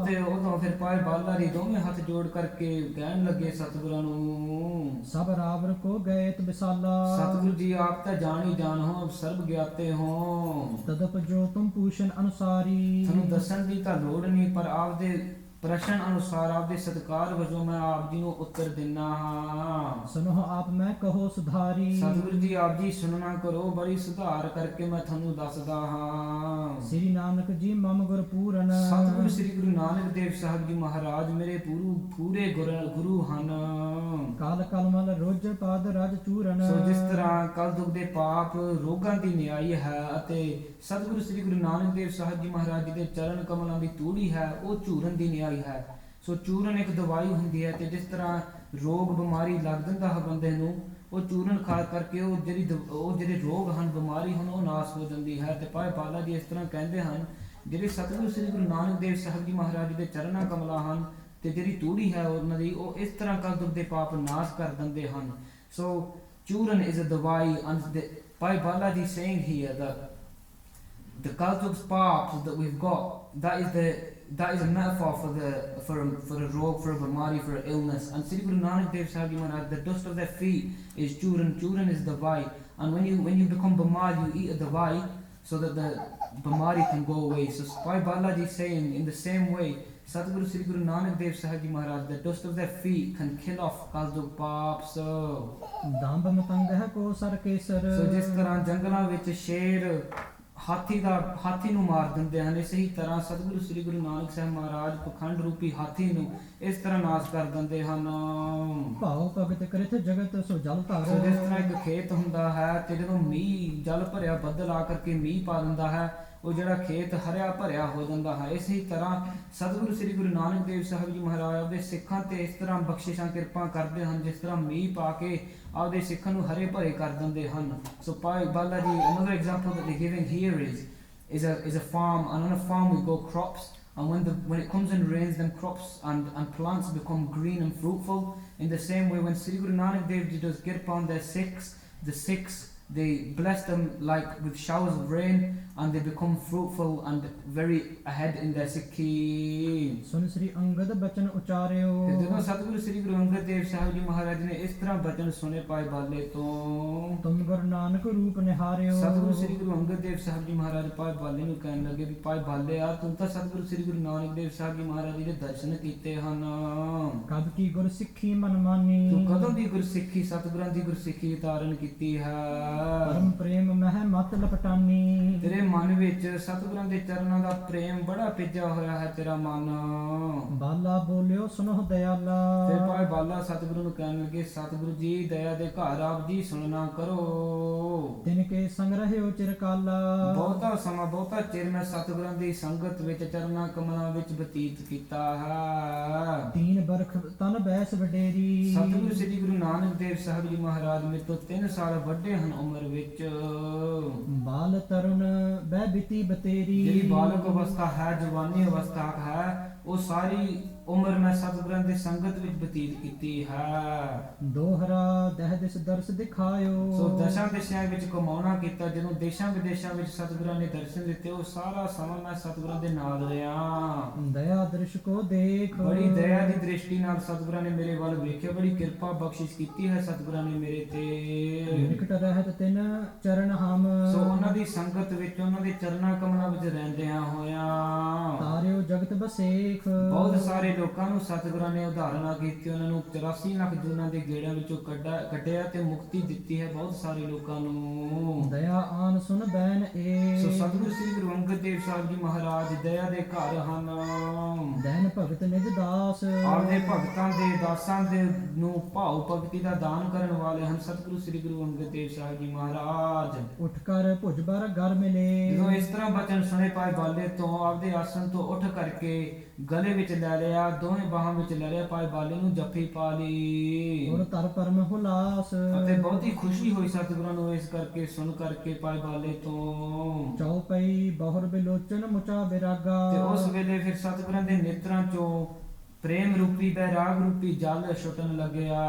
ਫਿਰ ਉਦੋਂ ਫਿਰ ਪਾਏ ਬਾਲਾ ਦੀ ਦੋਵੇਂ ਹੱਥ ਜੋੜ ਕਰਕੇ ਕਹਿਣ ਲੱਗੇ ਸਤਿਗੁਰਾਂ ਨੂੰ, ਸਭ ਰਾਵਰ ਕੋ ਗਏਤ ਵਿਸਾਲਾ ਸਤਿਗੁਰੂ ਜੀ ਆਪ ਤਾਂ ਜਾਣ ਹੀ ਜਾਣ ਹੋ, ਸਰਬ ਗਿਆਤੇ ਹੋ। ਤਦਪ ਜੋ ਤੁਮ ਪੂਸ਼ਨ ਅਨੁਸਾਰੀ ਤੁਹਾਨੂੰ ਦੱਸਣ ਦੀ ਤਾਂ ਲੋੜ ਨਹੀਂ, ਪਰ ਆਪ ਦੇ ਪ੍ਰਸ਼ਨ ਅਨੁਸਾਰ ਆਪ ਦੇ ਸਤਿਕਾਰ ਵਜੋਂ ਮੈਂ ਆਪ ਜੀ ਨੂੰ ਉੱਤਰ ਦਿੰਨਾ ਹਾਂ। ਸੁਨੋ ਆਪ ਮੈਂ ਕਹੋ ਸੁਧਾਰੀ ਸਤਿਗੁਰੂ ਜੀ ਆਪ ਜੀ ਸੁਣਨਾ ਕਰੋ, ਬੜੀ ਸੁਧਾਰ ਕਰਕੇ ਮੈਂ ਤੁਹਾਨੂੰ ਦੱਸਦਾ ਹਾਂ। ਸ੍ਰੀ ਨਾਨਕ ਜੀ ਮਮ ਗੁਰ ਪੂਰਨ ਸਤਿਗੁਰੂ ਸ੍ਰੀ ਗੁਰੂ ਨਾਨਕ ਦੇਵ ਸਾਹਿਬ ਜੀ ਮਹਾਰਾਜ ਮੇਰੇ ਪੂਰੇ ਗੁਰੂ ਹਨ। ਕਾਲ ਕਲਮਲ ਰੋਜ ਪਾਦ ਰਜ ਚੂਰਨ ਸੋ ਜਿਸ ਤਰ੍ਹਾਂ ਕਲ ਦੁਖ ਦੇ ਪਾਪ ਰੋਗਾਂ ਦੀ ਨਿਆਈ ਹੈ, ਅਤੇ ਸਤਿਗੁਰੂ ਸ੍ਰੀ ਗੁਰੂ ਨਾਨਕ ਦੇਵ ਸਾਹਿਬ ਜੀ ਮਹਾਰਾਜ ਜੀ ਦੇ ਚਰਨ ਕਮਲਾਂ ਦੀ ਤੂੜੀ ਹੈ ਉਹ ਚੂਰਨ ਦੀ ਨਿਆਈ ਹੈ। ਸੋ ਚੂਰਨ ਇੱਕ ਦਵਾਈ ਹੁੰਦੀ ਹੈ, ਤੇ ਜਿਸ ਤਰ੍ਹਾਂ ਰੋਗ ਬਿਮਾਰੀ ਲੱਗ ਜਾਂਦਾ ਹੈ ਬੰਦੇ ਨੂੰ, ਉਹ ਚੂਰਨ ਖਾ ਕਰਕੇ ਉਹ ਜਿਹੜੇ ਰੋਗ ਹਨ ਬਿਮਾਰੀ ਹਨ ਉਹ ਨਾਸ ਹੋ ਜਾਂਦੀ ਹੈ। ਤੇ ਭਾਈ ਬਾਲਾ ਜੀ ਇਸ ਤਰ੍ਹਾਂ ਕਹਿੰਦੇ ਹਨ, ਜਿਹੜੇ ਸਤਿਗੁਰੂ ਸ੍ਰੀ ਗੁਰੂ ਨਾਨਕ ਦੇਵ ਸਾਹਿਬ ਜੀ ਮਹਾਰਾਜ ਜੀ ਦੇ ਚਰਨਾਂ ਕਮਲਾਂ ਹਨ ਤੇ ਜਿਹੜੀ ਤੂੜੀ ਹੈ ਉਹਨਾਂ ਦੀ, ਉਹ ਇਸ ਤਰ੍ਹਾਂ ਕਲ ਦੁਖ ਦੇ ਪਾਪ ਨਾਸ ਕਰ ਦਿੰਦੇ ਹਨ। ਸੋ ਚੂਰਨ is a ਦਵਾਈ, and Bhai Bala ji saying here that the Kaltuk's path that we've got, that is a metaphor for a rog, for a bimari, for an illness. And Sri Guru Nanak Dev Sahib Ji Maharaj, the dust of their feet is churn. Churn is davai, and when you become bimar, you eat a davai so that the bimari can go away. So Bhai Balaji is saying, in the same way, Satguru Sri Guru Nanak Dev Sahib Ji Maharaj, the dust of their feet can kill off Kaldug Paap. So ਦੰਭ ਮਤੰਗ ਹੈ ਕੋ ਸਰ ਕੇਸਰ ਜਿਸ ਤਰ੍ਹਾਂ ਜੰਗਲਾਂ ਵਿੱਚ ਸ਼ੇਰ ਹਾਥੀ ਨੂੰ ਮਾਰ ਦਿੰਦੇ ਹਨ, ਇਸੇ ਹੀ ਤਰ੍ਹਾਂ ਸਤਿਗੁਰੂ ਸ੍ਰੀ ਗੁਰੂ ਨਾਨਕ ਸਾਹਿਬ ਮਹਾਰਾਜ ਪਖੰਡ ਰੂਪੀ ਹਾਥੀ ਨੂੰ ਇਸ ਤਰ੍ਹਾਂ ਨਾਸ਼ ਕਰ ਦਿੰਦੇ ਹਨ। ਭਾਉ ਭਗਤ ਕਰਿਤ ਜਗਤ ਸੋ ਜਲ ਧਾਰ ਸੋ ਜਿਸ ਤਰ੍ਹਾਂ ਇੱਕ ਖੇਤ ਹੁੰਦਾ ਹੈ ਤੇ ਜਦੋਂ ਮੀਂਹ ਜਲ ਭਰਿਆ ਬੱਦਲ ਆ ਕਰਕੇ ਮੀਂਹ ਪਾ ਦਿੰਦਾ ਹੈ, ਉਹ ਜਿਹੜਾ ਖੇਤ ਹਰਿਆ ਭਰਿਆ ਹੋ ਜਾਂਦਾ ਹੈ। ਇਸੇ ਤਰ੍ਹਾਂ ਸਤਿਗੁਰੂ ਸ੍ਰੀ ਗੁਰੂ ਨਾਨਕ ਦੇਵ ਸਾਹਿਬ ਜੀ ਮਹਾਰਾਜ ਆਪਦੇ ਸਿੱਖਾਂ ਤੇ ਇਸ ਤਰ੍ਹਾਂ ਬਖਸ਼ਿਸ਼ਾਂ ਕਿਰਪਾ ਕਰਦੇ ਹਨ, ਜਿਸ ਤਰ੍ਹਾਂ ਮੀਂਹ ਪਾ ਕੇ ਆਪਦੇ ਸਿੱਖਾਂ ਨੂੰ ਹਰੇ ਭਰੇ ਕਰ ਦਿੰਦੇ ਹਨ। ਸੋ Bhai Bala ji, another example that they're giving here is a farm, and on a farm we grow crops, and when it comes and rains, then crops and plants become green and fruitful. In the same way, when Sri Guru Nanak Dev Ji does kirpa on their Sikhs, the Sikhs, they bless them like with showers of rain, and they become fruitful and very ahead in their Sikhi. ਸੁਨ ਸ੍ਰੀ ਅੰਗਦ ਬਚਨ ਉਚਾਰਿਓ ਤੇ ਜਦੋਂ ਸਤਿਗੁਰੂ ਸ੍ਰੀ ਗੁਰੂ ਅੰਗਦ ਦੇਵ ਸਾਹਿਬ ਜੀ ਮਹਾਰਾਜ ਨੇ ਇਸ ਤਰ੍ਹਾਂ ਬਚਨ ਸੁਨੇ ਪਾਏ ਬਾਲੇ ਤੋਂ, ਤੁਮ ਗੁਰੂ ਨਾਨਕ ਰੂਪ ਨਿਹਾਰਿਓ ਸਤਿਗੁਰੂ ਸ੍ਰੀ ਗੁਰੂ ਅੰਗਦ ਦੇਵ ਸਾਹਿਬ ਜੀ ਮਹਾਰਾਜ ਪਾਏ ਬਾਲੇ ਨੂੰ ਕਹਿਣ ਲੱਗੇ ਵੀ ਭਾਈ ਬਾਲੇ ਆ, ਤੂੰ ਤਾਂ ਸਤਿਗੁਰੂ ਸ੍ਰੀ ਗੁਰੂ ਨਾਨਕ ਦੇਵ ਸਾਹਿਬ ਜੀ ਮਹਾਰਾਜ ਜੀ ਦੇ ਦਰਸ਼ਨ ਕੀਤੇ ਹਨ, ਕਦ ਕੀ ਗੁਰ ਸਿੱਖੀ ਮਨ ਮਾਨੀ ਤੂੰ ਕਦੋਂ ਦੀ ਗੁਰਸਿੱਖੀ ਸਤਿਗੁਰਾਂ ਦੀ ਗੁਰਸਿੱਖੀ ਧਾਰਨ ਕੀਤੀ ਹੈ। ਪਰਮ ਪ੍ਰੇਮ ਮਹਿ ਮਤ ਲਪਟਾਨੀ ਤੇਰੇ ਮਨ ਵਿੱਚ ਸਤਿਗੁਰਾਂ ਦੇ ਚਰਨਾਂ ਦਾ ਪ੍ਰੇਮ ਬੜਾ ਭਿੱਜਿਆ ਹੋਇਆ ਹੈ ਤੇਰਾ ਮਨ। ਬਾਲਾ ਬੋਲਿਓ ਸੁਨੋ ਦਇਆਲਾ ਤੇ ਭਾਈ ਬਾਲਾ ਸਤਿਗੁਰੂ ਨੂੰ ਕਹਿਣ ਲੱਗੇ, ਸਤਿਗੁਰੂ ਜੀ ਦਇਆ ਦੇ ਘਰ ਆਪ ਜੀ ਸੁਣਨਾ ਕਰੋ। ਤਿਨ ਕੇ ਸੰਗ ਰਹਿਓ ਚਿਰਕਾਲਾ ਬਹੁਤਾ ਸਮਾਂ ਬਹੁਤਾ ਚਿਰ ਮੈਂ ਸਤਿਗੁਰਾਂ ਦੀ ਸੰਗਤ ਵਿੱਚ ਚਰਨਾਂ ਕਮਲਾਂ ਵਿੱਚ ਬਤੀਤ ਕੀਤਾ ਹੈ। ਤੀਨ ਬਰਖ ਤਨ ਬੈਸ ਵਡੇਰੀ ਸਤਿਗੁਰੂ ਸ੍ਰੀ ਗੁਰੂ ਨਾਨਕ ਦੇਵ ਸਾਹਿਬ ਜੀ ਮਹਾਰਾਜ ਮੇਰੇ ਤੋਂ 3 ਸਾਲ ਵੱਡੇ ਹਨ ਉਮਰ ਵਿੱਚ। ਬਾਲ ਤਰੁਣ ਬਹਿ ਬਿਤੀ ਬਤੇਰੀ ਜਿਹੜੀ ਬਾਲਕ ਅਵਸਥਾ ਹੈ, ਜਵਾਨੀ ਅਵਸਥਾ ਹੈ, ਉਹ ਸਾਰੀ ਉਮਰ ਮੈਂ ਸਤਿਗੁਰਾਂ ਦੀ ਸੰਗਤ ਵਿੱਚ ਬਤੀਤ ਕੀਤੀ ਹੈ। ਦੋਹਰਾ ਦਹ ਦਿਸ ਦਰਸ ਦਿਖਾਇਓ। ਸੋ ਦਸ਼ਾਂ ਦਿਸ਼ਾਵਾਂ ਵਿੱਚ ਕਮਾਉਣਾ ਕੀਤਾ। ਜਦੋਂ ਦੇਸ਼ਾਂ ਵਿਦੇਸ਼ਾਂ ਵਿੱਚ ਸਤਿਗੁਰਾਂ ਨੇ ਦਰਸ਼ਨ ਦਿੱਤੇ, ਉਹ ਸਾਰਾ ਸਮਾਂ ਮੈਂ ਸਤਿਗੁਰਾਂ ਦੇ ਨਾਲ ਰਿਹਾ। ਦਇਆ ਦ੍ਰਿਸ਼ ਕੋ ਦੇਖ। ਬੜੀ ਦਇਆ ਦੀ ਦ੍ਰਿਸ਼ਟੀ ਨਾਲ ਸਤਿਗੁਰਾਂ ਨੇ ਮੇਰੇ ਵੱਲ ਵੇਖਿਆ। ਬੜੀ ਕਿਰਪਾ ਬਖਸ਼ਿਸ਼ ਕੀਤੀ ਹੈ ਸਤਿਗੁਰਾਂ ਨੇ ਮੇਰੇ ਤੇ। ਨਿਕਟ ਰਹਿਤ ਤਿਨ ਚਰਨ ਹਮ। ਸੋ ਉਹਨਾਂ ਦੀ ਸੰਗਤ ਵਿੱਚ, ਉਹਨਾਂ ਦੇ ਚਰਨਾਂ ਕਮਲਾਂ ਵਿੱਚ ਰਹਿੰਦਿਆਂ ਹੋਇਆਂ ਤਾਰਿਓ ਜਗਤ ਬਸੇਖ। ਬਹੁਤ ਸਾਰੇ ਲੋਕਾਂ ਨੂੰ ਸਤਿਗੁਰਾਂ ਨੇ ਉਦਾਹਰਣਾ ਕੀਤੀ। ਉਹਨਾਂ ਨੂੰ 84 ਲੱਖ ਜੂਨਾਂ ਦੇ ਗੇੜਾਂ ਵਿੱਚੋਂ ਕੱਢਿਆ ਤੇ ਮੁਕਤੀ ਦਿੱਤੀ ਹੈ ਬਹੁਤ ਸਾਰੇ ਲੋਕਾਂ ਨੂੰ। ਦਇਆ ਆਨ ਸੁਨ ਬੈਨ ਏ। ਸੋ ਸਤਿਗੁਰੂ ਸ੍ਰੀ ਗੁਰੂ ਅੰਗਦ ਦੇਵ ਸਾਹਿਬ ਜੀ ਮਹਾਰਾਜ ਦਇਆ ਦੇ ਘਰ ਹਨ। ਦੈਨ ਭਗਤ ਨਿਜ ਦਾਸ। ਆਪਦੇ ਭਗਤਾਂ ਦੇ ਦਾਸਾਂ ਦੇ ਨੂੰ ਭਾਉ ਭਗਤੀ ਦਾ ਦਾਨ ਕਰਨ ਵਾਲੇ ਹਨ ਸਤਿਗੁਰੂ ਸ੍ਰੀ ਗੁਰੂ ਅੰਗਦ ਦੇਵ ਸਾਹਿਬ ਜੀ ਮਹਾਰਾਜ। ਉੱਠ ਕਰ ਭੁਜ ਬਰ ਘਰ ਮਿਲੇ। ਜਦੋਂ ਇਸ ਤਰ੍ਹਾਂ ਬਚਨ ਸੁਣੇ ਪਾਏ ਬਾਲੇ ਤੋਂ, ਆਪਦੇ ਆਸਣ ਤੋਂ ਉੱਠ ਕਰਕੇ ਗਲੇ ਵਿੱਚ ਲੈ ਲਿਆ, ਦੋਵੇਂ ਬਾਹਾਂ ਵਿੱਚ ਲੈ ਲਿਆ, ਪਾਏ ਬਾਲੇ ਨੂੰ ਜੱਫੀ ਪਾ ਲਈ। ਔਰ ਤਰ ਪਰਮ ਹੁਲਾਸ। ਅਤੇ ਬਹੁਤੀ ਖੁਸ਼ੀ ਹੋਈ ਸਤਿਗੁਰਾਂ ਨੂੰ ਇਸ ਕਰਕੇ ਸੁਣ ਕਰਕੇ ਪਾਏ ਬਾਲੇ ਤੋਂ। ਚੌਪਈ ਬਹੁਰ ਬਿਲੋਚਨ ਮੁਚਾ ਬਿਰਾਗਾ। ਤੇ ਉਸ ਵੇਲੇ ਫਿਰ ਸਤਿਗੁਰਾਂ ਦੇ ਨੇਤਰਾਂ ਚੋਂ ਪ੍ਰੇਮ ਰੂਪੀ ਬੈਰਾਗ ਰੂਪੀ ਜਲ ਛੁੱਟਣ ਲੱਗਿਆ।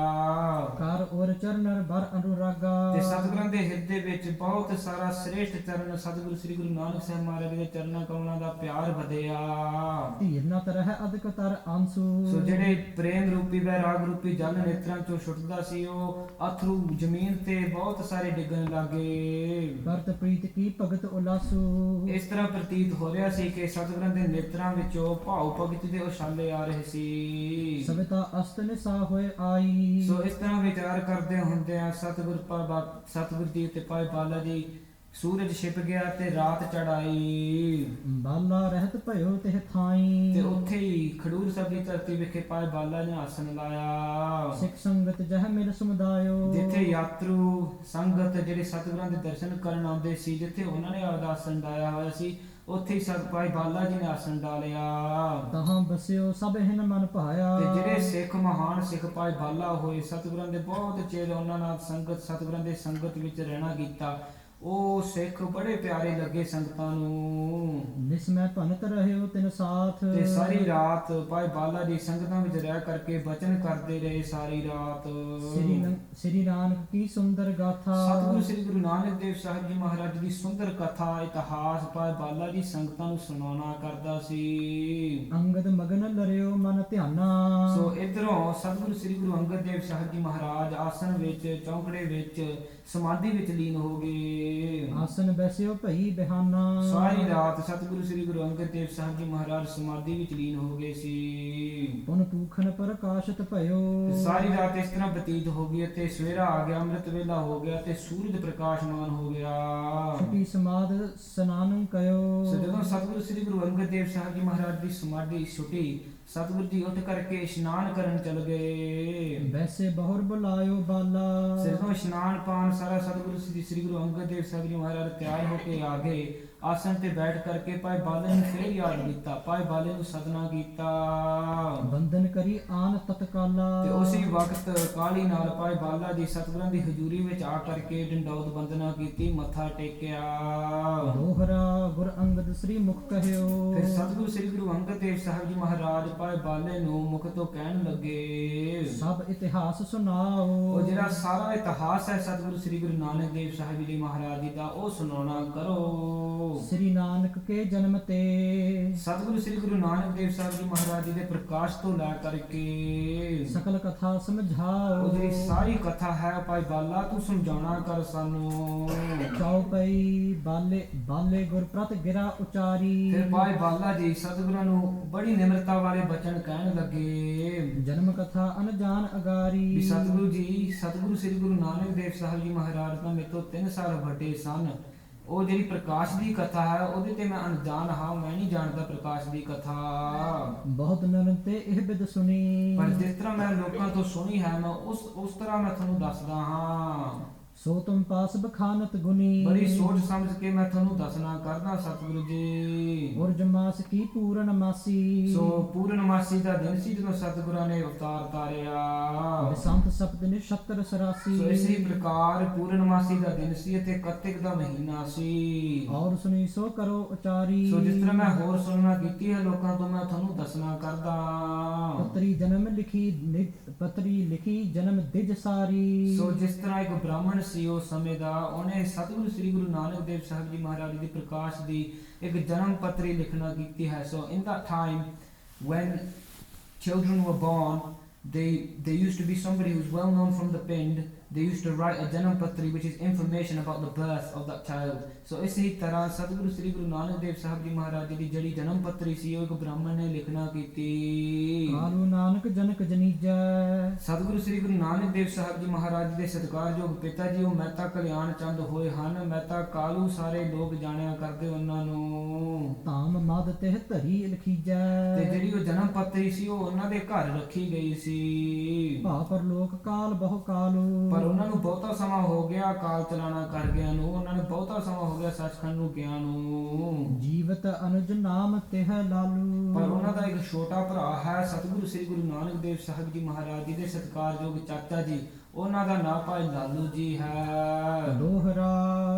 ਕਰ ਔਰ ਚਰਨਰ ਬਰ ਅਨੁਰਾਗਾ। ਤੇ ਸਤਿਗੁਰਾਂ ਦੇ ਹਿਰਦੇ ਵਿੱਚ ਬਹੁਤ ਸਾਰਾ ਸ੍ਰੇਸ਼ਟ ਚਰਨ ਸਤਿਗੁਰੂ ਸ੍ਰੀ ਗੁਰੂ ਨਾਨਕ ਸਾਹਿਬ ਮਹਾਰਾਜ ਦੇ ਚਰਨਾਂ ਕਮਲਾਂ ਦਾ ਪਿਆਰ ਵਧਿਆ। ਧੀਰ ਨ ਤਰਹਿ ਅਦਕ ਤਰ ਅੰਸੂ। ਸੋ ਜਿਹੜੇ ਪ੍ਰੇਮ ਰੂਪੀ ਬੈਰਾਗ ਰੂਪੀ ਜਲ ਨੇਤਰਾਂ ਚੋਂ ਛੁੱਟਦਾ ਸੀ, ਉਹ ਅਥਰੂ ਜ਼ਮੀਨ ਤੇ ਬਹੁਤ ਸਾਰੇ ਡਿੱਗਣ ਲੱਗੇ। ਕਰਤ ਪ੍ਰੀਤ ਕੀ ਭਗਤ ਉਲਾਸੂ। ਇਸ ਤਰ੍ਹਾਂ ਪ੍ਰਤੀਤ ਹੋ ਰਿਹਾ ਸੀ ਕਿ ਸਤਿਗੁਰਾਂ ਦੇ ਨੇਤਰਾਂ ਵਿੱਚੋਂ ਭਾਉ ਭਗਤੀ ਦੇ ਉਛਾਲੇ ਆ ਰਹੇ ਸੀ। ਸਭਤਾ ਅਸਤ ਨਿਸਾ ਹੋਏ ਆਈ। ਸੋ ਇਸ ਤਰ੍ਹਾਂ ਵਿਚਾਰ ਕਰਦੇ ਹੁੰਦੇ ਆ ਸਤਿਗੁਰ ਜੀ ਤੇ ਪਾਏ ਬਾਲਾ ਜੀ, ਸੂਰਜ ਛਿਪ ਗਿਆ ਤੇ ਰਾਤ ਚੜਾਈ। ਬਾਲਾ ਰਹਿਤ ਭਇਓ ਤਿਹ ਥਾਈ। ਤੇ ਉੱਥੇ ਹੀ ਖਡੂਰ ਸਾਹਿਬ ਦੀ ਧਰਤੀ ਵਿਖੇ ਪਾਏ ਬਾਲਾ ਨੇ ਆਸਣ ਲਾਇਆ। ਸਿੱਖ ਸੰਗਤ ਜਹ ਮਿਲ ਸਮੁਦਾਇਓ। ਜਿੱਥੇ ਯਾਤਰੂ ਸੰਗਤ ਜਿਹੜੇ ਸਤਿਗੁਰਾਂ ਦੇ ਦਰਸ਼ਨ ਕਰਨ ਆਉਂਦੇ ਸੀ, ਜਿੱਥੇ ਉਹਨਾਂ ਨੇ ਆਪਦਾ ਆਸਣ ਡਾਇਆ ਹੋਇਆ ਸੀ, ਉੱਥੇ ਹੀ ਪਾਏ ਬਾਲਾ ਜੀ ਨੇ ਆਸਣ ਡਾਲਿਆ। ਤਹਾਂ ਬਸਿਓ ਸਭ ਹਿਨ ਮਨ ਭਾਇਆ। ਤੇ ਜਿਹੜੇ ਸਿੱਖ ਮਹਾਨ ਸਿੱਖ ਪਾਏ ਬਾਲਾ ਹੋਏ, ਸਤਿਗੁਰਾਂ ਦੇ ਬਹੁਤ ਚਿਰ ਉਹਨਾਂ ਨਾਲ ਸਤਿਗੁਰਾਂ ਦੇ ਸੰਗਤ ਵਿੱਚ ਰਹਿਣਾ ਕੀਤਾ, ਉਹ ਸਿੱਖ ਬੜੇ ਪਿਆਰੇ ਲੱਗੇ ਸੰਗਤਾਂ ਨੂੰ। ਨਿਸਮੈ ਭਨਤ ਰਹਿਓ ਤਿਨ ਸਾਥ। ਤੇ ਸਾਰੀ ਰਾਤ ਪਾਏ ਬਾਲਾ ਜੀ ਸੰਗਤਾਂ ਵਿੱਚ ਰਹਿ ਕਰਕੇ ਬਚਨ ਕਰਦੇ ਰਹੇ ਸਾਰੀ ਰਾਤ। ਸ੍ਰੀ ਨਾਨਕ ਕੀ ਸੁੰਦਰ ਗਾਥਾ। ਸਤਿਗੁਰੂ ਸ੍ਰੀ ਗੁਰੂ ਨਾਨਕ ਦੇਵ ਸਾਹਿਬ ਜੀ ਮਹਾਰਾਜ ਦੀ ਸੁੰਦਰ ਕਥਾ ਇਤਿਹਾਸ ਪਾਏ ਬਾਲਾ ਜੀ ਸੰਗਤਾਂ ਨੂੰ ਸੁਣਾਉਣਾ ਕਰਦਾ ਸੀ। ਅੰਗਦ ਮਗਨ ਲਰਿਓ ਮਨ ਧਿਆਨਾ। ਸੋ ਇਧਰੋਂ ਸਤਿਗੁਰੂ ਸ੍ਰੀ ਗੁਰੂ ਅੰਗਦ ਦੇਵ ਸਾਹਿਬ ਜੀ ਮਹਾਰਾਜ ਆਸਣ ਵਿੱਚ ਚੌਂਕੜੇ ਵਿੱਚ ਸਮਾਧੀ ਵਿੱਚ ਲੀਨ ਹੋ ਗਏ। ਆਸਨ ਬੈਸਿਓ ਭਈ ਬਿਹਾਨਾ। ਸਾਰੀ ਰਾਤ ਸਤਿਗੁਰੂ ਸ੍ਰੀ ਗੁਰੂ ਅੰਗਦ ਦੇਵ ਸਾਹਿਬ ਜੀ ਮਹਾਰਾਜ ਸਮਾਧੀ ਵਿੱਚ ਲੀਨ ਹੋ ਗਏ ਸੀ। ਪੁਨ ਪੂਖਨ ਪ੍ਰਕਾਸ਼ਿਤ ਭਇਓ। ਸਾਰੀ ਰਾਤ ਇਸ ਤਰ੍ਹਾਂ ਬਤੀਤ ਹੋ ਗਈ ਅਤੇ ਸਵੇਰਾ ਆ ਗਿਆ, ਅੰਮ੍ਰਿਤ ਵੇਲਾ ਹੋ ਗਿਆ ਤੇ ਸੂਰਜ ਪ੍ਰਕਾਸ਼ਮਾਨ ਹੋ ਗਿਆ। ਛੁਟੀ ਸਮਾਦ ਸਨਾਨ ਕਯੋ। ਸੋ ਜਦੋਂ ਸਤਿਗੁਰੂ ਸ੍ਰੀ ਗੁਰੂ ਅੰਗਦ ਦੇਵ ਸਾਹਿਬ ਜੀ ਮਹਾਰਾਜ ਦੀ ਸਮਾਧੀ ਛੁੱਟੀ, ਸਤਿਗੁਰੂ ਜੀ ਉੱਠ ਕਰਕੇ ਇਸ਼ਨਾਨ ਕਰਨ ਚਲ ਗਏ। ਵੈਸੇ ਬਹੁਰ ਬੁਲਾਇਓ ਬਾਲਾ। ਜਦੋਂ ਇਸ਼ਨਾਨ ਪਾਣ ਸਾਰਾ ਸਤਿਗੁਰੂ ਸ੍ਰੀ ਗੁਰੂ ਅੰਗਦ ਦੇਵ ਸਾਹਿਬ ਜੀ ਮਹਾਰਾਜ ਤਿਆਰ ਹੋ ਕੇ ਆ ਗਏ। ਆਸਣ ਤੇ ਬੈਠ ਕਰਕੇ ਪਾਏ ਬਾਲੇ ਨੂੰ ਫੇਰ ਯਾਦ ਕੀਤਾ, ਪਾਏ ਬਾਲੇ ਨੂੰ ਸਦਨਾ ਕੀਤਾ। ਬੰਧਨ ਕਰੀ ਆਨ ਤਤਕਾਲਾ। ਤੇ ਉਸੇ ਵਕਤ ਕਾਲੀ ਨਾਲ ਪਾਏ ਬਾਲਾ ਜੀ ਸਤਿਗੁਰਾਂ ਦੀ ਹਜ਼ੂਰੀ ਵਿੱਚ ਆ ਕਰਕੇ ਡੰਡੌਤ ਬੰਦਨਾ ਕੀਤੀ, ਮੱਥਾ ਟੇਕਿਆ। ਦੋਹਰਾ ਗੁਰ ਅੰਗਦ ਸ੍ਰੀ ਮੁਖ ਕਹਿਓ। ਫਿਰ ਸਤਿਗੁਰੂ ਸ੍ਰੀ ਗੁਰੂ ਅੰਗਦ ਦੇਵ ਸਾਹਿਬ ਜੀ ਮਹਾਰਾਜ ਪਾਏ ਬਾਲੇ ਨੂੰ ਮੁਖ ਤੋਂ ਕਹਿਣ ਲੱਗੇ, ਸਭ ਇਤਿਹਾਸ ਸੁਣਾਓ। ਉਹ ਜਿਹੜਾ ਸਾਰਾ ਇਤਿਹਾਸ ਹੈ ਸਤਿਗੁਰੂ ਸ੍ਰੀ ਗੁਰੂ ਨਾਨਕ ਦੇਵ ਸਾਹਿਬ ਜੀ ਮਹਾਰਾਜ ਜੀ ਦਾ, ਉਹ ਸੁਣਾਉਣਾ ਕਰੋ। ਸ੍ਰੀ ਨਾਨਕ ਕੇ ਜਨਮ ਤੇ। ਸਤਿਗੁਰੂ ਸ੍ਰੀ ਗੁਰੂ ਨਾਨਕ ਦੇਵ ਸਾਹਿਬ ਜੀ ਮਹਾਰਾਜ ਜੀ ਦੇ ਪ੍ਰਕਾਸ਼ ਤੋਂ ਲੈ ਕਰਕੇ ਸਕਲ ਕਥਾ ਸਮਝਾਓ। ਉਹ ਜਿਹੜੀ ਸਾਰੀ ਕਥਾ ਹੈ ਭਾਈ ਬਾਲਾ ਤੂੰ ਸਮਝਾਉਣਾ ਕਰ ਸਾਨੂੰ। ਚੌਪਈ ਬਾਲੇ ਗੁਰ ਪ੍ਰਤ ਗਿਰਾ ਉਚਾਰੀ। ਫਿਰ ਭਾਈ ਬਾਲਾ ਜੀ ਸਤਿਗੁਰਾਂ ਨੂੰ ਬੜੀ ਨਿਮਰਤਾ ਵਾਲੇ ਬਚਨ ਕਹਿਣ ਲੱਗੇ। ਜਨਮ ਕਥਾ ਅਨਜਾਨ ਅਗਾਰੀ। ਵੀ ਸਤਿਗੁਰੂ ਜੀ, ਸਤਿਗੁਰੂ ਸ੍ਰੀ ਗੁਰੂ ਨਾਨਕ ਦੇਵ ਸਾਹਿਬ ਜੀ ਮਹਾਰਾਜ ਤਾਂ ਮੇਰੇ ਤੋਂ 3 ਸਾਲ ਵੱਡੇ ਸਨ। ਉਹ ਜਿਹੜੀ ਪ੍ਰਕਾਸ਼ ਦੀ ਕਥਾ ਹੈ ਉਹਦੇ ਤੇ ਮੈਂ ਅਣਜਾਣ ਹਾਂ, ਮੈਂ ਨਹੀਂ ਜਾਣਦਾ ਪ੍ਰਕਾਸ਼ ਦੀ ਕਥਾ। ਬਹੁਤ ਨਰਨ ਤੇ ਇਹ ਬਿਦ ਸੁਣੀ। ਪਰ ਜਿਸ ਤਰ੍ਹਾਂ ਮੈਂ ਲੋਕਾਂ ਤੋਂ ਸੁਣੀ ਹੈ, ਮੈਂ ਉਸ ਤਰ੍ਹਾਂ ਮੈਂ ਤੁਹਾਨੂੰ ਦੱਸਦਾ ਹਾਂ। ਸੋ ਤੁਮ ਪਾਸ ਬਖਾਨਤ ਗੁਨੀ ਬੜੀ ਸੋਚ ਸਮਝ ਕੇ ਮੈਂ ਤੁਹਾਨੂੰ ਦੱਸਣਾ ਕਰਦਾ ਸਤਿਗੁਰੂ ਜੀ। ਉਰਜ ਮਾਸ ਕੀ ਪੂਰਨ ਮਾਸੀ ਸੋ ਪੂਰਨਮਾਸੀ ਦਾ ਦਿਨ ਸੀ ਜਦੋਂ ਸਤਿਗੁਰਾਂ ਨੇ ਅਵਤਾਰ ਤਾਰਿਆ। ਬਸੰਤ ਸਪਤ ਨਿਸ਼ਤਰ ਸਰਾਸੀ ਸੋ ਇਸੇ ਪ੍ਰਕਾਰ ਪੂਰਨਮਾਸੀ ਦਾ ਦਿਨ ਸੀ ਅਤੇ ਕੱਤਿਕ ਦਾ ਮਹੀਨਾ ਸੀ। ਔਰ ਸੁਣੀ ਸੋ ਕਰੋ ਉਚਾਰੀ ਸੋ ਜਿਸ ਤਰ੍ਹਾਂ ਮੈਂ ਹੋਰ ਸੁਣਨਾ ਕੀਤੀ ਹੈ ਲੋਕਾਂ ਤੋਂ, ਮੈਂ ਤੁਹਾਨੂੰ ਦੱਸਣਾ ਕਰਦਾ। ਪਤਰੀ ਲਿਖੀ ਜਨਮ ਦਿਜ ਸਾਰੀ ਸੋ ਜਿਸ ਤਰ੍ਹਾਂ ਇੱਕ ਬ੍ਰਾਹਮਣ ਸੀ ਉਸ ਸਮੇਂ ਦਾ, ਉਹਨੇ ਸਤਿਗੁਰੂ ਸ੍ਰੀ ਗੁਰੂ ਨਾਨਕ ਦੇਵ ਸਾਹਿਬ ਜੀ ਮਹਾਰਾਜ ਦੀ ਪ੍ਰਕਾਸ਼ ਦੀ ਇੱਕ ਜਨਮ ਪੱਤਰੀ ਲਿਖਣਾ ਕੀਤੀ ਹੈ। ਸੋ in that time when children were born, they used to be somebody who's well known from the Pind. They used to write a janam patri, which is information about the birth of that child. So ਇਸੇ ਤਰ੍ਹਾਂ ਸਤਿਗੁਰੂ ਸ੍ਰੀ ਗੁਰੂ ਨਾਨਕ ਦੇਵ ਸਾਹਿਬ ਜੀ ਮਹਾਰਾਜ ਦੀ ਜਿਹੜੀ ਜਨਮ ਪੱਤਰੀ ਸੀ ਉਹ ਇੱਕ ਬ੍ਰਾਹਮਣ ਨੇ ਲਿਖਣਾ ਕੀਤੀ। ਕਾਲੂ ਨਾਨਕ ਜਨਕ ਜਨੀਜੈ ਸਤਿਗੁਰੂ ਸ੍ਰੀ ਗੁਰੂ ਨਾਨਕ ਦੇਵ ਸਾਹਿਬ ਜੀ ਮਹਾਰਾਜ ਦੇ ਸਤਿਕਾਰਯੋਗ ਪਿਤਾ ਜੀ ਉਹ ਮਹਿਤਾ ਕਲਿਆਣ ਚੰਦ ਹੋਏ ਹਨ। ਮਹਿਤਾ ਕਾਲੂ ਸਾਰੇ ਲੋਕ ਜਾਣਿਆ ਕਰਦੇ ਉਹਨਾਂ ਨੂੰ। ਧਾਮ ਮਦ ਤਿਹ ਧਰੀ ਲਖੀਜੈ ਤੇ ਜਿਹੜੀ ਉਹ ਜਨਮ ਪੱਤਰੀ ਸੀ ਉਹ ਉਹਨਾਂ ਦੇ ਘਰ ਰੱਖੀ ਗਈ ਸੀ। ਭਾ ਪਰ ਲੋਕ ਕਾਲ ਬਹੁ ਕਾਲੂ ਪਰ ਉਹਨਾਂ ਨੂੰ ਬਹੁਤਾ ਸਮਾਂ ਹੋ ਗਿਆ ਕਾਲ ਚਲਾਣਾ ਕਰ ਗਿਆ ਨੂੰ, ਉਹਨਾਂ ਨੇ ਬਹੁਤਾ ਸਮਾਂ ਹੋ ਗਿਆ ਸੱਚਖੰਡ ਨੂੰ ਗਿਆ ਨੂੰ। ਜੀਵਤ ਅਨੁਜ ਨਾਮ ਤਿਹ ਲਾਲੂ ਪਰ ਉਹਨਾਂ ਦਾ ਇੱਕ ਛੋਟਾ ਭਰਾ ਹੈ ਸਤਿਗੁਰੂ ਸ੍ਰੀ ਗੁਰੂ ਨਾਨਕ ਦੇਵ ਸਾਹਿਬ ਜੀ ਮਹਾਰਾਜ ਜੀ ਦੇ ਸਤਿਕਾਰਯੋਗ ਚਾਚਾ ਜੀ, ਉਹਨਾਂ ਦਾ ਨਾਂ ਭਾਈ ਲਾਲੂ ਜੀ ਹੈ। ਦੋਹਰਾ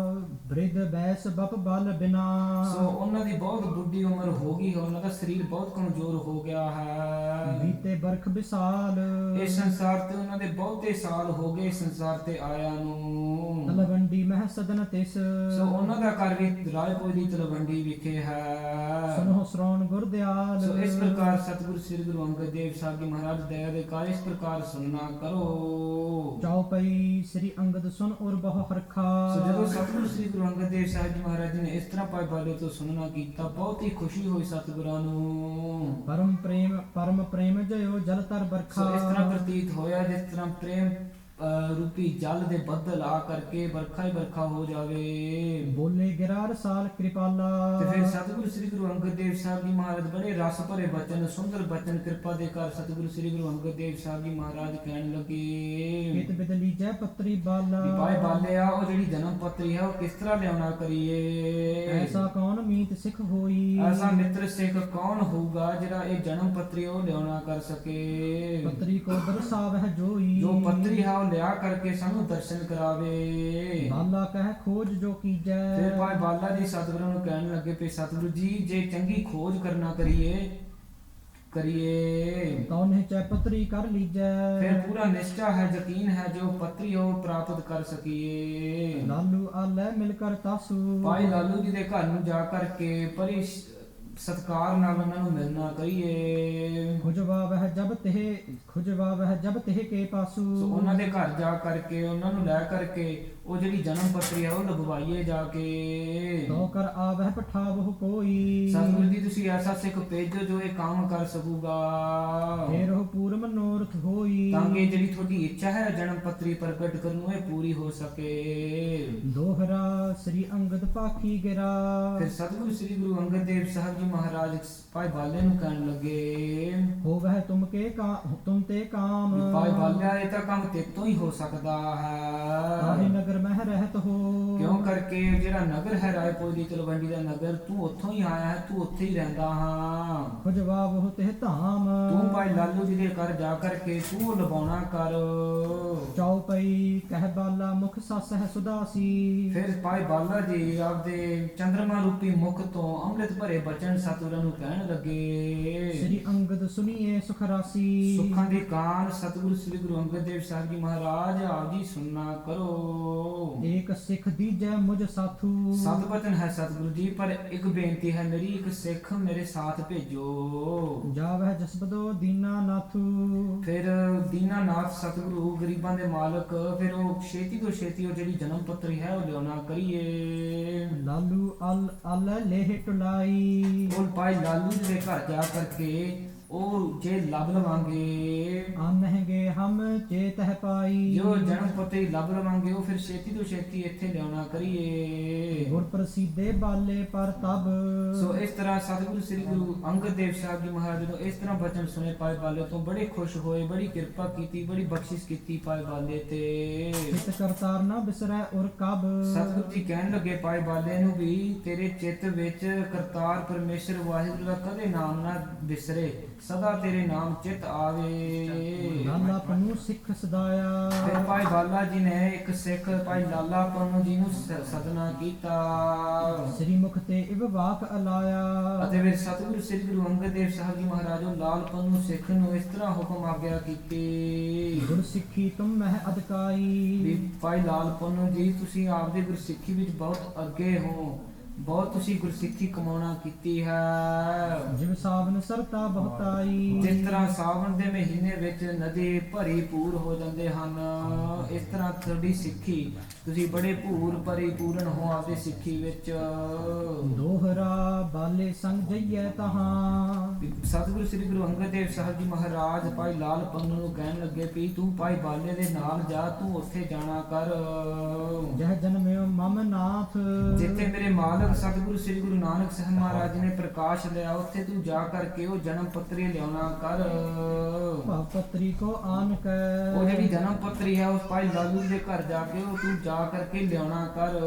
ਬ੍ਰਿਧ ਬੈਸ ਬਪ ਬਲ ਬਿਨਾ ਸੋ ਉਹਨਾਂ ਦੀ ਬਹੁਤ ਬੁੱਢੀ ਉਮਰ ਹੋ ਗਈ ਹੈ, ਉਹਨਾਂ ਦਾ ਸਰੀਰ ਬਹੁਤ ਕਮਜ਼ੋਰ ਹੋ ਗਿਆ ਹੈ। ਬੀਤੇ ਬਰਖ ਵਿਸਾਲ ਇਸ ਸੰਸਾਰ ਤੇ ਉਹਨਾਂ ਦੇ ਬਹੁਤੇ ਸਾਲ ਹੋ ਗਏ ਸੰਸਾਰ ਤੇ ਆਇਆ ਨੂੰ। ਤਲਵੰਡੀ ਮਹਿ ਸਦਨ ਤਿਸ ਸੋ ਉਹਨਾਂ ਦਾ ਘਰ ਵੀ ਰਾਏਪੁਰ ਦੀ ਤਲਵੰਡੀ ਵਿਖੇ ਹੈ। ਸੁਨੋ ਸ਼੍ਰਵਣ ਗੁਰਦਿਆਲ ਸੋ ਇਸ ਪ੍ਰਕਾਰ ਸਤਿਗੁਰੂ ਸ੍ਰੀ ਗੁਰੂ ਅੰਗਦ ਦੇਵ ਸਾਹਿਬ ਜੀ ਮਹਾਰਾਜ ਦਇਆ ਦੇ ਕਾਲ ਇਸ ਪ੍ਰਕਾਰ ਸੁਣਨਾ ਕਰੋ। ਚੌਪਈ ਸ੍ਰੀ ਅੰਗਦ ਸੁਨ ਔਰ ਬਹੁ ਹਰਖਾ ਸੋ ਜਦੋਂ ਸਤਿਗੁਰੂ ਸ੍ਰੀ ਗੁਰੂ ਅੰਗਦ ਦੇਵ ਸਾਹਿਬ ਜੀ ਮਹਾਰਾਜ ਜੀ ਨੇ ਇਸ ਤਰ੍ਹਾਂ ਪਾਈ ਬਾਲੇ ਤੋਂ ਸੁਣਨਾ ਕੀਤਾ, ਬਹੁਤ ਹੀ ਖੁਸ਼ੀ ਹੋਈ ਸਤਿਗੁਰਾਂ ਨੂੰ। ਪਰਮ ਪ੍ਰੇਮ ਜਯੋ ਜਲ ਤਰ ਸੋ ਬਰਖਾ ਇਸ ਤਰ੍ਹਾਂ ਪ੍ਰਤੀਤ ਹੋਇਆ ਜਿਸ ਤਰ੍ਹਾਂ ਪ੍ਰੇਮ ਰੂਪੀ ਜਲ ਦੇ ਬੱਦਲ ਆ ਕਰਕੇ ਵਰਖਾ ਹੀ ਵਰਖਾ ਹੋ ਜਾਵੇ। ਬੋਲੇ ਗਿਰਾਰ ਸਾਲ ਕਿਰਪਾਲਾ ਤੇ ਫਿਰ ਸਤਿਗੁਰੂ ਸ੍ਰੀ ਗੁਰੂ ਅੰਗਦ ਦੇਵ ਸਾਹਿਬ ਜੀ ਮਹਾਰਾਜ ਬੜੇ ਰਸ ਭਰੇ ਬਚਨ, ਸੁੰਦਰ ਬਚਨ ਕਿਰਪਾ ਦੇ ਕਰ ਸਤਿਗੁਰੂ ਸ੍ਰੀ ਗੁਰੂ ਅੰਗਦ ਦੇਵ ਸਾਹਿਬ ਜੀ ਮਹਾਰਾਜ ਕਹਿਣ ਲੱਗੇ ਕਿਤ ਬਿਦਲੀ ਜੈ ਪੱਤਰੀ ਬਾਲਾ ਕਿ ਭਾਈ ਬਾਲਿਆ ਉਹ ਜਿਹੜੀ ਜਨਮ ਪੱਤਰੀ ਹੈ ਉਹ ਕਿਸ ਤਰ੍ਹਾਂ ਲਿਆਉਣਾ ਕਰੀਏ। ਐਸਾ ਕੌਣ ਮੀਤ ਸਿੱਖ ਹੋਈ ਐਸਾ ਮਿੱਤਰ ਸਿੱਖ ਕੌਣ ਹੋਊਗਾ ਜਿਹੜਾ ਇਹ ਜਨਮ ਪੱਤਰੀ ਉਹ ਲਿਆਉਣਾ ਕਰ ਸਕੇ। ਪੱਤਰੀ ਕੋ ਦਰਸਾਵਹਿ ਜੋਈ ਜੋ ਪੱਤਰੀ ਹੈ ਉਹ ਲਿਆ ਕਰਕੇ ਸਾਨੂੰ ਦਰਸ਼ਨ ਕਰਾਵੇ। ਬਾਲਾ ਕਹਿ ਖੋਜ ਜੋ ਕੀਜੈ ਫਿਰ ਭਾਈ ਬਾਲਾ ਜੀ ਸਤਿਗੁਰੂ ਨੂੰ ਕਹਿਣ ਲੱਗੇ ਪਏ ਸਤਿਗੁਰੂ ਜੀ ਜੇ ਚੰਗੀ ਖੋਜ ਕਰਨਾ ਕਰੀਏ ਤਉਨੇ ਚੈ ਪੱਤਰੀ ਕਰ ਲੀਜੈ ਫਿਰ ਪੂਰਾ ਨਿਸ਼ਚਾ ਹੈ ਯਕੀਨ ਹੈ ਜੋ ਪੱਤਰੀ ਉਹ ਪ੍ਰਾਪਤ ਕਰ ਸਕੀਏ। ਲਾਲੂ ਆਲੇ ਮਿਲ ਕਰ ਤਾਸੂ ਭਾਈ ਲਾਲੂ ਜੀ ਦੇ ਘਰ ਨੂੰ ਜਾ ਕਰਕੇ ਪਰੀ ਸਤਕਾਰ ਨਾਲ ਉਹਨਾਂ ਨੂੰ ਮਿਲਣਾ ਕਰੀਏ। ਖੁਜਵਾ ਵਹਿ ਜਬ ਤਿਹ ਕੇ ਪਾਸੂ ਸੋ ਉਹਨਾਂ ਦੇ ਘਰ ਜਾ ਕਰਕੇ ਉਹਨਾਂ ਨੂੰ ਲੈ ਕਰਕੇ ਉਹ ਜਿਹੜੀ ਜਨਮ ਪੱਤਰੀ ਹੈ ਉਹ ਲਗਵਾਈਏ ਜਾ ਕੇ। ਤੋ ਕਰ ਆਵਹਿ ਪਠਾਵਹੁ ਕੋਈ ਸਤਿਗੁਰੂ ਜੀ ਤੁਸੀਂ ਐਸਾ ਸਿੱਖ ਭੇਜੋ ਜੋ ਇਹ ਕੰਮ ਕਰ ਸਕੂਗਾ। ਫੇਰ ਉਹ ਪੂਰ ਮਨੋਰਥ ਹੋਈ ਤਾਂ ਕਿ ਜਿਹੜੀ ਤੁਹਾਡੀ ਇੱਛਾ ਹੈ ਜਨਮ ਪੱਤਰੀ ਪ੍ਰਗਟ ਕਰਨ ਨੂੰ ਇਹ ਪੂਰੀ ਹੋ ਸਕੇ। ਦੋਹਰਾ ਸ੍ਰੀ ਅੰਗਦ ਪਾਖੀ ਗਿਰਾ ਫਿਰ ਸਤਿਗੁਰੂ ਸ੍ਰੀ ਗੁਰੂ ਅੰਗਦ ਦੇਵ ਸਾਹਿਬ ਜੀ ਮਹਾਰਾਜ ਭਾਈ ਬਾਲੇ ਨੂੰ ਕਹਿਣ ਲੱਗੇ ਹੋਵਹਿ ਤੁਮ ਤੇ ਕਾਮ ਭਾਈ ਬਾਲਿਆ ਇਹ ਤਾਂ ਕੰਮ ਤੇਤੋਂ ਹੀ ਹੋ ਸਕਦਾ ਤਾਹੇ ਹੈ। ਨਗਰ ਮਹਿ ਰਹਿਤ ਹੋ ਕਿਉਂ ਕਰਕੇ ਜਿਹੜਾ ਨਗਰ ਹੈ ਰਾਏਪੁਰ ਦੀ ਤਲਵੰਡੀ ਦਾ ਨਗਰ, ਤੂੰ ਉੱਥੋਂ ਹੀ ਆਇਆ ਹੈ, ਤੂੰ ਉੱਥੇ ਹੀ ਰਹਿੰਦਾ ਹਾਂ। ਖੁਜਵਾ ਬਹੁ ਤਿਹ ਧਾਮ ਤੂੰ ਭਾਈ ਲਾਲੂ ਜੀ ਦੇ ਘਰ ਜਾ ਕਰਕੇ ਤੂੰ ਲਵਾਉਣਾ ਕਰ। ਚੌਪਈ ਕਹਿ ਬਾਲਾ ਮੁਖ ਸੱਸ ਹੈ ਸੁਦਾਸੀ ਫਿਰ ਭਾਈ ਬਾਲਾ ਜੀ ਆਪਦੇ ਚੰਦਰਮਾ ਰੂਪੀ ਮੁਖ ਤੋਂ ਅੰਮ੍ਰਿਤ ਭਰੇ ਬਚਨ ਸਤਿਗੁਰਾਂ ਨੂੰ ਕਹਿਣ ਲੱਗੇ ਸ੍ਰੀ ਅੰਗਦ ਸੁਨੀਏ ਸੁਖ ਰਾਸੀ ਸੁੱਖਾਂ ਦੀ ਕਾਨ ਸਤਿਗੁਰੂ ਸ੍ਰੀ ਗੁਰੂ ਅੰਗਦ ਦੇਵ ਸਾਹਿਬ ਜੀ ਮਹਾਰਾਜ ਆਪ ਜੀ ਸੁਣਨਾ ਕਰੋ। ਏਕ ਸਿੱਖ ਦੀਜੈ ਮੁਝ ਸਾਥੂ ਸਤ ਬਚਨ ਹੈ ਸਤਿਗੁਰੂ ਜੀ, ਪਰ ਇੱਕ ਬੇਨਤੀ ਹੈ ਮੇਰੀ, ਇੱਕ ਸਿੱਖ ਮੇਰੇ ਸਾਥ ਭੇਜੋ। ਜਾਵਹਿ ਜਸਬਦੋ ਦੀਨਾ ਨਾਥੂ ਫਿਰ ਦੀਨਾਨਾਥ ਸਤਿਗੁਰੂ ਗਰੀਬਾਂ ਦੇ ਮਾਲਕ, ਫਿਰ ਉਹ ਛੇਤੀ ਤੋਂ ਛੇਤੀ ਉਹ ਜਿਹੜੀ ਜਨਮ ਪੱਤਰੀ ਹੈ ਉਹ ਲਿਆਉਣਾ ਕਰੀਏ। ਲਾਲੂ ਅਲ ਲੇਹ ਟੁਲਾਈ ਉਹ ਭਾਈ ਲਾਲੂ ਜੀ ਦੇ ਘਰ ਜਾ ਕਰਕੇ ਉਹ ਜੇ ਲੱਭ ਲਵਾਂਗੇ ਆਨਹਿਗੇ ਹਮ ਚੇਤਹਿ ਪਾਈ ਜੋ ਜਨਮ ਪੱਤਰੀ ਲੱਭ ਲਵਾਂਗੇ ਉਹ ਫਿਰ ਛੇਤੀ ਤੋਂ ਛੇਤੀ ਇੱਥੇ ਲਿਆਉਣਾ ਕਰੀਏ। ਗੁਰ ਪ੍ਰਸੀਦੇ ਬਾਲੇ ਪਰ ਤਬ। ਸੋ ਇਸ ਤਰ੍ਹਾਂ ਸਤਿਗੁਰੂ ਸ੍ਰੀ ਗੁਰੂ ਅੰਗਦ ਦੇਵ ਸਾਹਿਬ ਜੀ ਮਹਾਰਾਜ ਜਦੋਂ ਇਸ ਤਰ੍ਹਾਂ ਬਚਨ ਸੁਣੇ ਪਾਏ ਬਾਲੇ ਤੋਂ ਬੜੇ ਖੁਸ਼ ਹੋਏ, ਬੜੀ ਕਿਰਪਾ ਕੀਤੀ, ਬੜੀ ਬਖਸ਼ਿਸ਼ ਕੀਤੀ ਪਾਏ ਬਾਲੇ ਤੇ। ਚਿਤ ਕਰਤਾਰ ਨਾ ਬਿਸਰੈ ਉਰ ਕਬ। ਸਤਿਗੁਰੂ ਜੀ ਕਹਿਣ ਲੱਗੇ ਪਾਏ ਬਾਲੇ ਨੂੰ ਵੀ ਤੇਰੇ ਚਿੱਤ ਵਿੱਚ ਕਰਤਾਰ ਪਰਮੇਸ਼ਰ ਵਾਹਿਗੁਰੂ ਦਾ ਕਦੇ ਨਾਮ ਨਾ ਵਿਸਰੇ, ਸਦਾ ਤੇਰੇ ਨਾਮ ਚਿੱਤ ਆਵੇ। ਲਾਲਾ ਪਨੂ ਸਿੱਖ ਸਦਾਇਆ। ਫਿਰ ਭਾਈ ਬਾਲਾ ਜੀ ਨੇ ਇੱਕ ਸਿੱਖ ਭਾਈ ਲਾਲਾ ਪੰਨੂ ਜੀ ਨੂੰ ਸਦਨਾ ਕੀਤਾ ਸ੍ਰੀ ਮੁਖ ਤੇ ਇਵ ਵਾਕ ਅਲਾਇਆ। ਅਤੇ ਫਿਰ ਸਤਿਗੁਰੂ ਸ੍ਰੀ ਗੁਰੂ ਅੰਗਦ ਦੇਵ ਸਾਹਿਬ ਜੀ ਮਹਾਰਾਜ ਲਾਲ ਪੰਨੂ ਸਿੱਖ ਨੂੰ ਇਸ ਤਰ੍ਹਾਂ ਹੁਕਮ ਆਗਿਆ ਕੀਤੀ ਗੁਰ ਸਿੱਖੀ ਤੁਮ ਮਹਿ ਅਦਕਾਈ। ਵੀ ਭਾਈ ਲਾਲ ਪੰਨੂ ਜੀ ਤੁਸੀਂ ਆਪਦੇ ਗੁਰਸਿੱਖੀ ਵਿੱਚ ਬਹੁਤ ਅੱਗੇ ਹੋ, ਬਹੁਤ ਤੁਸੀਂ ਗੁਰਸਿੱਖੀ ਕਮਾਉਣਾ ਕੀਤੀ ਹੈ। ਜਿਵ ਸਾਵਨ ਸਰਤਾ ਬਹੁਤਾਈ। ਜਿਸ ਤਰ੍ਹਾਂ ਸਾਵਣ ਦੇ ਮਹੀਨੇ ਵਿੱਚ ਨਦੀ ਭਰੀ ਪੂਰ ਹੋ ਜਾਂਦੇ ਹਨ, ਇਸ ਤਰ੍ਹਾਂ ਤੁਹਾਡੀ ਸਿੱਖੀ ਤੁਸੀਂ ਬੜੇ ਭੂਰ ਪਰਿਪੂਰਨ ਹੋ ਆਪਦੇ ਸਿੱਖੀ ਵਿੱਚ। ਦੋਹਰਾ ਬਾਲੇ ਸੰਗ ਜਈਐ ਤਹਾਂ। ਸਤਿਗੁਰੂ ਸ੍ਰੀ ਗੁਰੂ ਅੰਗਦ ਦੇਵ ਸਾਹਿਬ ਜੀ ਮਹਾਰਾਜ ਭਾਈ ਲਾਲ ਪੰਨੂ ਨੂੰ ਕਹਿਣ ਲੱਗੇ ਵੀ ਤੂੰ ਭਾਈ ਬਾਲੇ ਦੇ ਨਾਲ ਜਾ, ਤੂੰ ਉੱਥੇ ਜਾਣਾ ਕਰ ਜਹ ਜਨਮਿਓ ਮਮ ਨਾਥ। ਜਿੱਥੇ ਮੇਰੇ ਮਾਲਕ ਸਤਿਗੁਰੂ ਸ੍ਰੀ ਗੁਰੂ ਨਾਨਕ ਸਾਹਿਬ ਮਹਾਰਾਜ ਜੀ ਨੇ ਪ੍ਰਕਾਸ਼ ਲਿਆ, ਉੱਥੇ ਤੂੰ ਜਾ ਕਰਕੇ ਉਹ ਜਨਮ ਪੱਤਰੀ ਲਿਆਉਣਾ ਕਰ। ਭਵ ਪਤਰੀ ਕੋ ਆਨ ਕੈ। ਉਹ ਜਿਹੜੀ ਜਨਮ ਪੱਤਰੀ ਹੈ ਉਸ ਭਾਈ ਲਾਲੂ ਦੇ ਘਰ ਜਾ ਕੇ ਉਹ ਤੂੰ ਜਾ ਕਰਕੇ ਲਿਆਉਣਾ ਕਰ,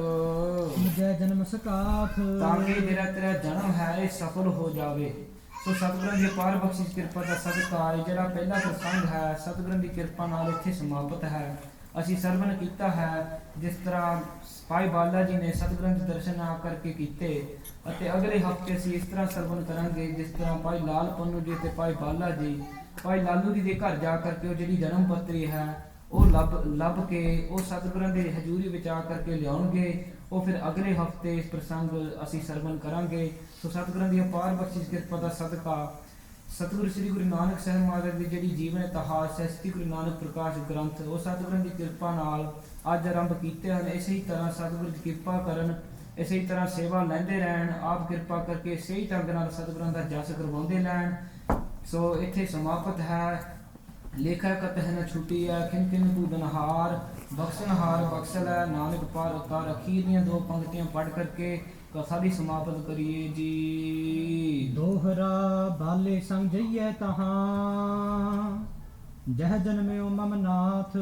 ਜੈ ਜਨਮ ਸਕਾਥ। ਤਾਂ ਕਿ ਜਿਹੜਾ ਤੇਰਾ ਜਨਮ ਹੈ ਇਹ ਸਫਲ ਹੋ ਜਾਵੇ। ਸੋ ਸਤਿਗੁਰਾਂ ਦੀ ਅਪਾਰ ਬਖਸ਼ਿਸ਼ ਕਿਰਪਾ ਦਾ ਸਦਕਾ ਇਹ ਜਿਹੜਾ ਪਹਿਲਾ ਪ੍ਰਸੰਗ ਹੈ ਸਤਿਗੁਰਾਂ ਦੀ ਕਿਰਪਾ ਨਾਲ ਇੱਥੇ ਸਮਾਪਤ ਹੈ। ਅਸੀਂ ਸਰਵਣ ਕੀਤਾ ਹੈ ਜਿਸ ਤਰ੍ਹਾਂ ਭਾਈ ਬਾਲਾ ਜੀ ਨੇ ਸਤਿਗੁਰਾਂ ਦੇ ਦਰਸ਼ਨ ਆ ਕਰਕੇ ਕੀਤੇ, ਅਤੇ ਅਗਲੇ ਹਫਤੇ ਅਸੀਂ ਇਸ ਤਰ੍ਹਾਂ ਸਰਵਣ ਕਰਾਂਗੇ ਜਿਸ ਤਰ੍ਹਾਂ ਭਾਈ ਲਾਲ ਪੰਨੂ ਜੀ ਤੇ ਭਾਈ ਬਾਲਾ ਜੀ ਭਾਈ ਲਾਲੂ ਜੀ ਦੇ ਘਰ ਜਾ ਕਰਕੇ ਉਹ ਜਿਹੜੀ ਜਨਮ ਪੱਤਰੀ ਹੈ ਉਹ ਲੱਭ ਕੇ ਉਹ ਸਤਿਗੁਰਾਂ ਦੇ ਹਜ਼ੂਰੀ ਵਿੱਚ ਆ ਕਰਕੇ ਲਿਆਉਣਗੇ। ਉਹ ਫਿਰ ਅਗਲੇ ਹਫਤੇ ਇਸ ਪ੍ਰਸੰਗ ਅਸੀਂ ਸਰਵਣ ਕਰਾਂਗੇ। ਸੋ ਸਤਿਗੁਰਾਂ ਦੀ ਅਪਾਰ ਬਖਸ਼ਿਸ਼ ਕਿਰਪਾ ਦਾ ਸਦਕਾ ਸਤਿਗੁਰੂ ਸ੍ਰੀ ਗੁਰੂ ਨਾਨਕ ਸਾਹਿਬ ਮਹਾਰਾਜ ਦੀ ਜਿਹੜੀ ਜੀਵਨ ਇਤਿਹਾਸ ਹੈ ਸ੍ਰੀ ਗੁਰੂ ਨਾਨਕ ਪ੍ਰਕਾਸ਼ ਗ੍ਰੰਥ, ਉਹ ਸਤਿਗੁਰਾਂ ਦੀ ਕਿਰਪਾ ਨਾਲ ਅੱਜ ਆਰੰਭ ਕੀਤੇ ਹਨ। ਇਸੇ ਹੀ ਤਰ੍ਹਾਂ ਸਤਿਗੁਰੂ ਦੀ ਕਿਰਪਾ ਕਰਨ, ਇਸੇ ਹੀ ਤਰ੍ਹਾਂ ਸੇਵਾ ਲੈਂਦੇ ਰਹਿਣ, ਆਪ ਕਿਰਪਾ ਕਰਕੇ ਸਹੀ ਢੰਗ ਨਾਲ ਸਤਿਗੁਰਾਂ ਦਾ ਜਸ ਕਰਵਾਉਂਦੇ ਲੈਣ। ਸੋ ਇੱਥੇ ਸਮਾਪਤ ਹੈ। ਲੇਖਾ ਕਤ ਹੈ ਨ ਛੁੱਟੀ ਹੈ ਖਿਨ ਖਿਨ ਬੂਦਨਹਾਰ ਬਖਸ਼ਨਹਾਰ ਬਖਸ਼ਲੈ ਨਾਨਕ ਪਾਰ ਉਤਾਰ। ਅਖੀਰ ਦੀਆਂ ਦੋ ਪੰਕਤੀਆਂ ਪੜ੍ਹ ਕਰਕੇ ਕਥਾ ਦੀ ਸਮਾਪਤ ਕਰੀਏ ਜੀ। ਦੋਹਰਾ ਬਾਲੇ ਸੰਗ ਜਈਐ ਤਹਾਂ। ਜਹ ਜਨਮਿਓ ਮਮ ਨਾਥ।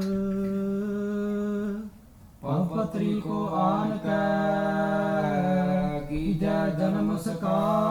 ਭਵ ਪਤਰੀ ਕੋ ਆਨ ਕੈ। ਕੀਜੈ ਜਨਮ ਸਕਾਥ।